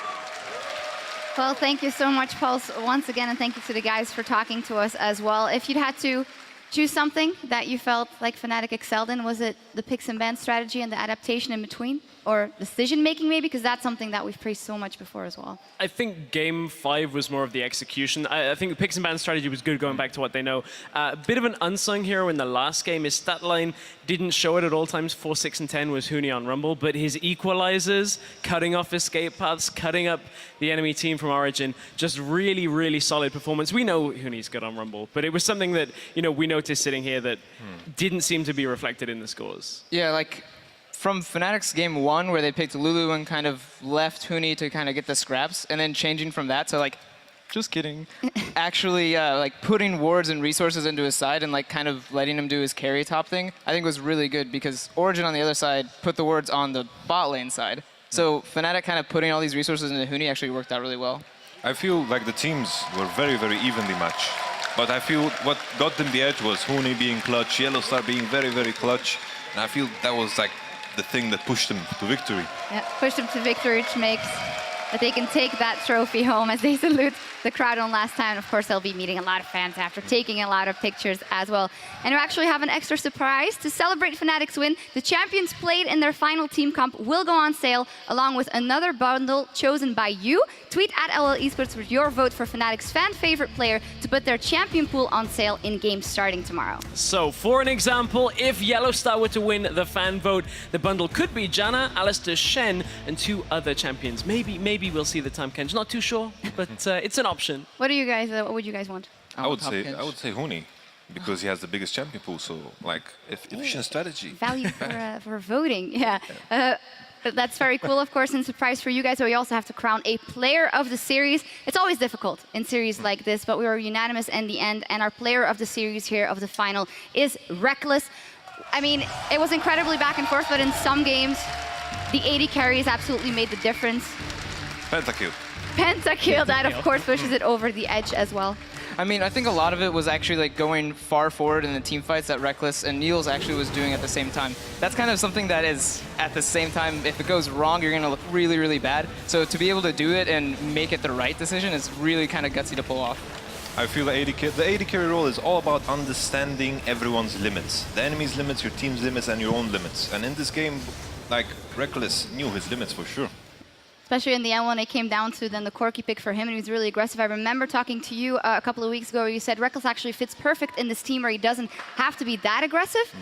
Well, thank you so much, Pulse, once again, and thank you to the guys for talking to us as well. If you'd had to choose something that you felt like Fnatic excelled in, was it the picks and ban strategy and the adaptation in between? Or decision-making, maybe? Because that's something that we've praised so much before as well. I think Game 5 was more of the execution. I think the picks and ban strategy was good going back to what they know. A bit of an unsung hero in the last game. His stat line didn't show it at all times. 4, 6, and 10 was Huni on Rumble, but his equalizers, cutting off escape paths, cutting up the enemy team from Origen, just really, really solid performance. We know Huni's good on Rumble, but it was something that, you know, we noticed sitting here that didn't seem to be reflected in the scores. Yeah, like from Fnatic's game 1, where they picked Lulu and kind of left Huni to kind of get the scraps, and then changing from that to like, just kidding, actually like putting wards and resources into his side and like kind of letting him do his carry top thing, I think was really good because Origen on the other side put the wards on the bot lane side. So Fnatic kind of putting all these resources into Huni actually worked out really well. I feel like the teams were very, very evenly matched. But I feel what got them the edge was Huni being clutch, Yellowstar being very, very clutch. And I feel that was like the thing that pushed them to victory. Yeah, pushed them to victory, which makes that they can take that trophy home as they salute the crowd on last time. Of course, they'll be meeting a lot of fans after, taking a lot of pictures as well. And we actually have an extra surprise. To celebrate Fnatic's win, the champions played in their final team comp will go on sale, along with another bundle chosen by you. Tweet at LL Esports with your vote for Fnatic's fan favorite player to put their champion pool on sale in games starting tomorrow. So, for an example, if Yellowstar were to win the fan vote, the bundle could be Janna, Alistair, Shen, and 2 other champions. Maybe we'll see the Tahm Kench. Not too sure, but it's an option. What would you guys want? I would say Huni, because he has the biggest champion pool. So like efficient strategy. Value for voting, yeah. That's very cool, of course, and surprise for you guys. But we also have to crown a player of the series. It's always difficult in series like this, but we were unanimous in the end. And our player of the series here of the final is Reckless. I mean, it was incredibly back and forth, but in some games, the 80 carries absolutely made the difference. Pentakill. Pentakill, that of course pushes it over the edge as well. I mean, I think a lot of it was actually like going far forward in the team fights that Reckless and Niels actually was doing at the same time. That's kind of something that is, at the same time, if it goes wrong, you're going to look really, really bad. So to be able to do it and make it the right decision is really kind of gutsy to pull off. I feel the AD carry role is all about understanding everyone's limits. The enemy's limits, your team's limits, and your own limits. And in this game, like, Reckless knew his limits for sure. Especially in the end when it came down to then the Corki pick for him, and he was really aggressive. I remember talking to you a couple of weeks ago where you said Reckless actually fits perfect in this team where he doesn't have to be that aggressive.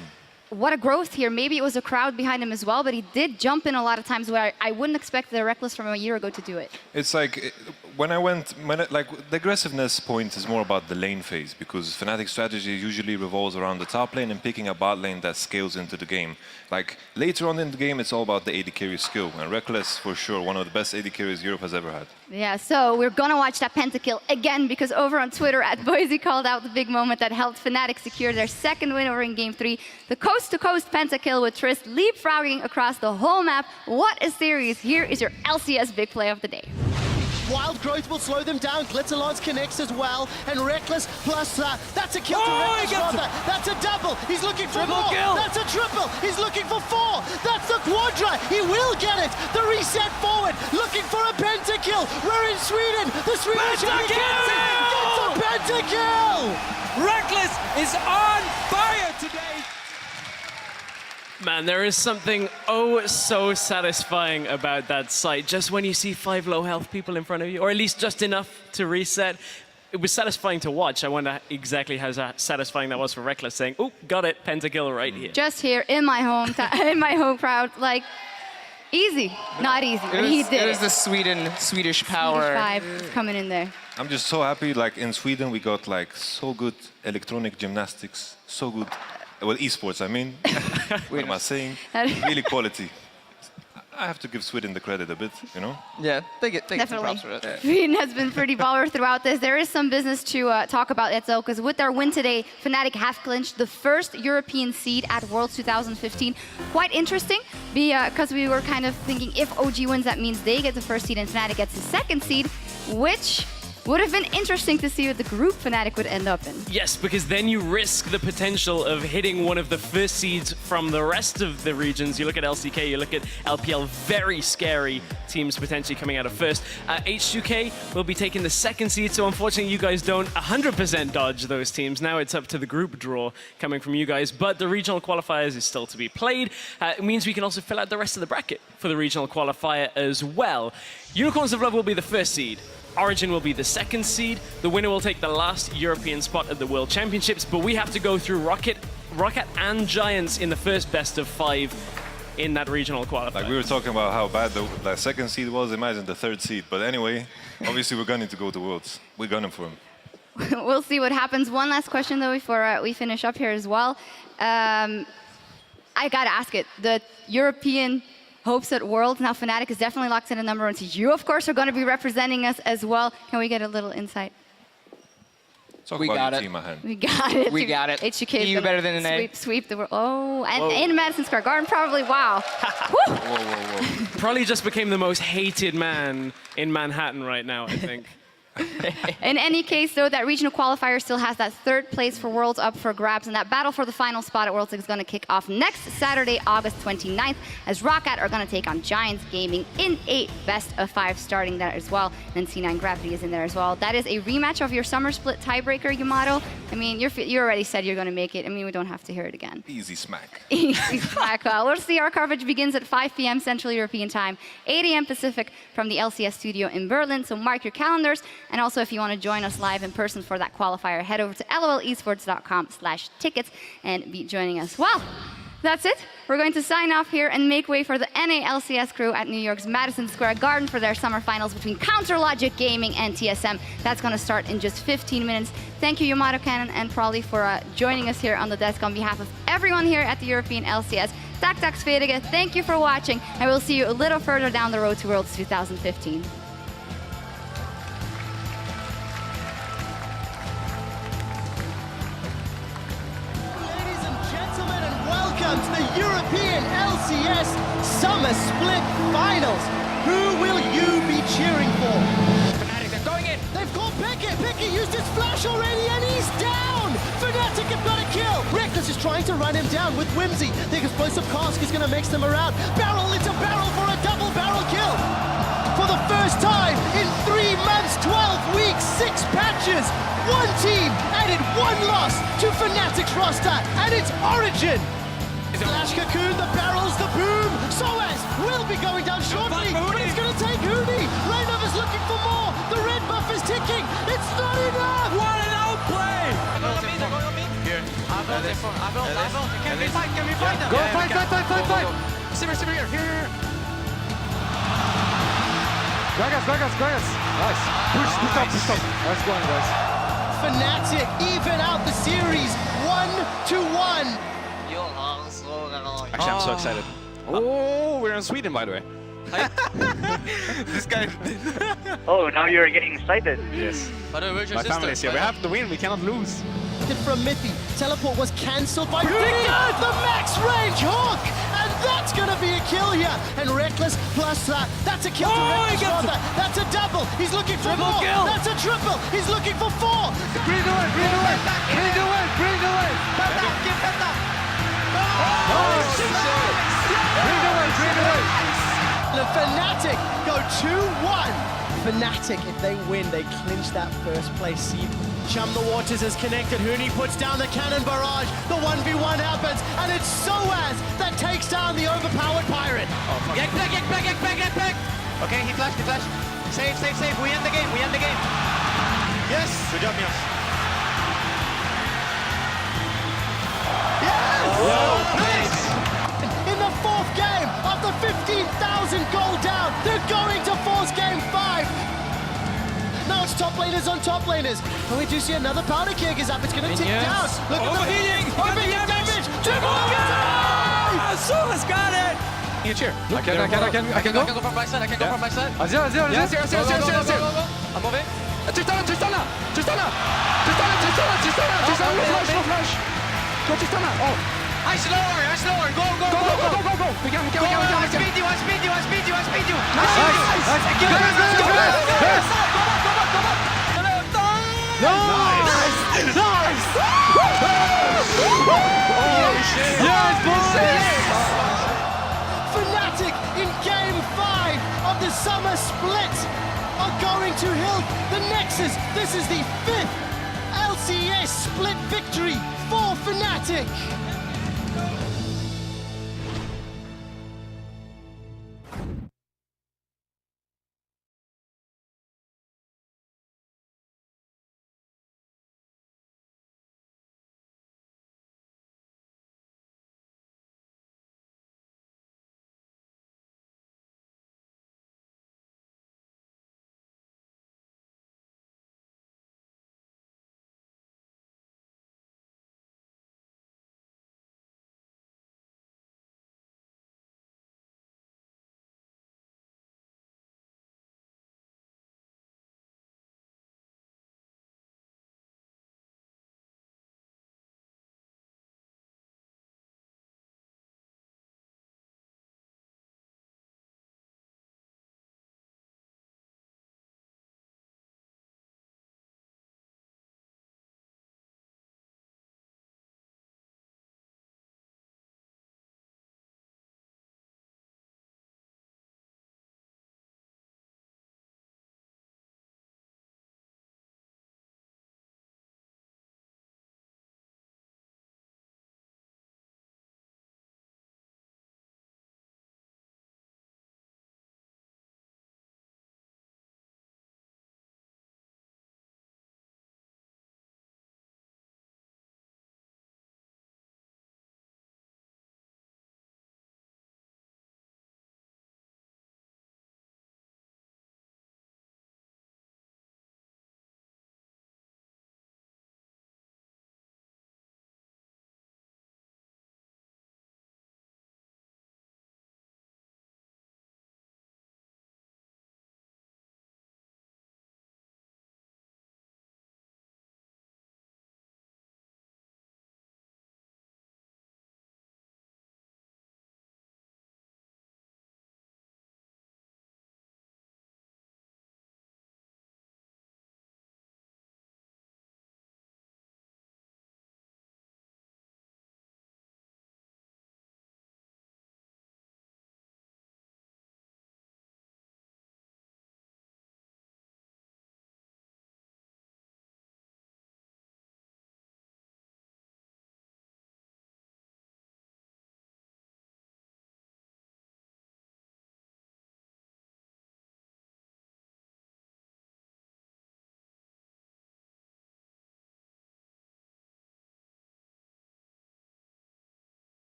what a growth here. Maybe it was a crowd behind him as well, but he did jump in a lot of times where I wouldn't expect the Reckless from a year ago to do it. It's like like the aggressiveness point is more about the lane phase, because Fnatic strategy usually revolves around the top lane and picking a bot lane that scales into the game. Like later on in the game, it's all about the AD carry skill, and Reckless for sure one of the best AD carries Europe has ever had. Yeah, so we're gonna watch that pentakill again, because over on Twitter @Boise called out the big moment that helped Fnatic secure their second win over in Game 3. The coast-to-coast pentakill with Trist leapfrogging across the whole map. What a series! Here is your LCS big play of the day. Wild growth will slow them down. Glitzerlance connects as well. And Reckless plus that's a kill to Reckless rather. That's a double. He's looking for more. Kill. That's a triple. He's looking for 4. That's the quadra. He will get it. The reset forward. Looking for a pentakill. We're in Sweden. The Swedish gets a pentakill. Reckless is on fire today. Man, there is something oh so satisfying about that sight. Just when you see 5 low health people in front of you, or at least just enough to reset. It was satisfying to watch. I wonder exactly how satisfying that was for Reckless, saying, "Oh, got it, pentakill right here." Just here in my home, in my home crowd, like easy, not easy. But he did. It was the Swedish power. Swedish vibe coming in there. I'm just so happy. Like in Sweden, we got like so good electronic gymnastics, so good. Well, esports, I mean. What am I saying? Really quality. I have to give Sweden the credit a bit, you know? Yeah, they get some Definitely. props for it. Sweden has been pretty baller throughout this. There is some business to talk about, Etzel, because with their win today, Fnatic have clinched the first European seed at Worlds 2015. Quite interesting, because we were kind of thinking if OG wins, that means they get the first seed and Fnatic gets the second seed, which would have been interesting to see what the group Fnatic would end up in. Yes, because then you risk the potential of hitting one of the first seeds from the rest of the regions. You look at LCK, you look at LPL, very scary teams potentially coming out of first. H2K will be taking the second seed, so unfortunately you guys don't 100% dodge those teams. Now it's up to the group draw coming from you guys, but the regional qualifiers is still to be played. It means we can also fill out the rest of the bracket for the regional qualifier as well. Unicorns of Love will be the first seed. Origen will be the second seed. The winner will take the last European spot at the World Championships, but we have to go through Rocket and Giants in the first best of 5 in that regional qualifier. Like we were talking about how bad the second seed was, imagine the third seed. But anyway, obviously we're gunning to go to Worlds. We're gunning for him. We'll see what happens. One last question, though, before we finish up here as well. I gotta ask it. The European hopes at Worlds, now Fnatic is definitely locked in a number 1 seed. You, of course, are going to be representing us as well. Can we get a little insight? We got it. We got it. We got it. HGK is You better than an A. Sweep the world. Oh, and in Madison Square Garden, probably. Wow. Woo! Whoa. Probably just became the most hated man in Manhattan right now, I think. In any case, though, that regional qualifier still has that third place for Worlds up for grabs, and that battle for the final spot at Worlds is going to kick off next Saturday, August 29th, as Roccat are going to take on Giants Gaming in a best of 5 starting there as well. And C9 Gravity is in there as well. That is a rematch of your summer split tiebreaker, Yamato. I mean, you already said you're going to make it. I mean, we don't have to hear it again. Easy smack. Easy smack. We'll see. Our coverage begins at 5 p.m. Central European Time, 8 a.m. Pacific from the LCS studio in Berlin. So mark your calendars. And also, if you want to join us live in person for that qualifier, head over to lolesports.com/tickets and be joining us. Well, that's it. We're going to sign off here and make way for the NA LCS crew at New York's Madison Square Garden for their summer finals between Counterlogic Gaming and TSM. That's going to start in just 15 minutes. Thank you, Yamato Cannon and Prolly, for joining us here on the desk on behalf of everyone here at the European LCS. Tak Sverige, thank you for watching, and we'll see you a little further down the road to Worlds 2015. Welcome to the European LCS Summer Split Finals. Who will you be cheering for? Fnatic, they're going in. They've called Pickett. Pickett used his flash already and he's down. Fnatic have got a kill. Reckless is trying to run him down with Whimsy. The explosive cask is going to mix them around. Barrel into barrel for a double barrel kill. For the first time in 3 months, 12 weeks, 6 patches, one team added 1 loss to Fnatic's roster, and it's Origen. Flash Cocoon, the barrels, the boom. Soaz will be going down shortly, but it's going to take Huni. Rainov is looking for more. The red buff is ticking. It's not enough. What an outplay! They're going on me. Here. Can we fight? Can we fight them? Go, fight! Simmer, here. Gragas. Nice. Push top. Nice going, guys. Fnatic even out the series 1-1. Actually, I'm so excited. Oh, we're in Sweden, by the way. This guy. Oh, now you're getting excited. Yes. My family is here. We have to win. We cannot lose. From Mithy, teleport was cancelled by Victor, the max range hook, and that's gonna be a kill here. And Reckless plus that, that's a kill to Reckless rather. That's a double. He's looking for more. That's a triple. He's looking for 4. Bring the win. The Fnatic go 2-1. Fnatic, if they win, they clinch that first place seed. Chum the Waters is connected. Huni puts down the cannon barrage. The 1v1 happens, and it's Soaz that takes down the overpowered pirate. Get back. Okay, he flashed. Save. We end the game. Yes. Good job, Mios. Yes! In the 4th game, after 15,000 gold down, they're going to force game 5. Now it's top laners on top laners. And we do see another powder keg is up. It's going to tick down. Look at the overheating damage. Soaz got it. Cheer. I can go from my side. Azir. Yes. I'm moving. Tristana. No flash. Go Tristana. Oh. I slower. Go. We can. I speed you. Nice. Yes, boys. Fnatic in game 5 of the summer split are going to Hill. The Nexus, this is the 5th LCS split victory for Fnatic.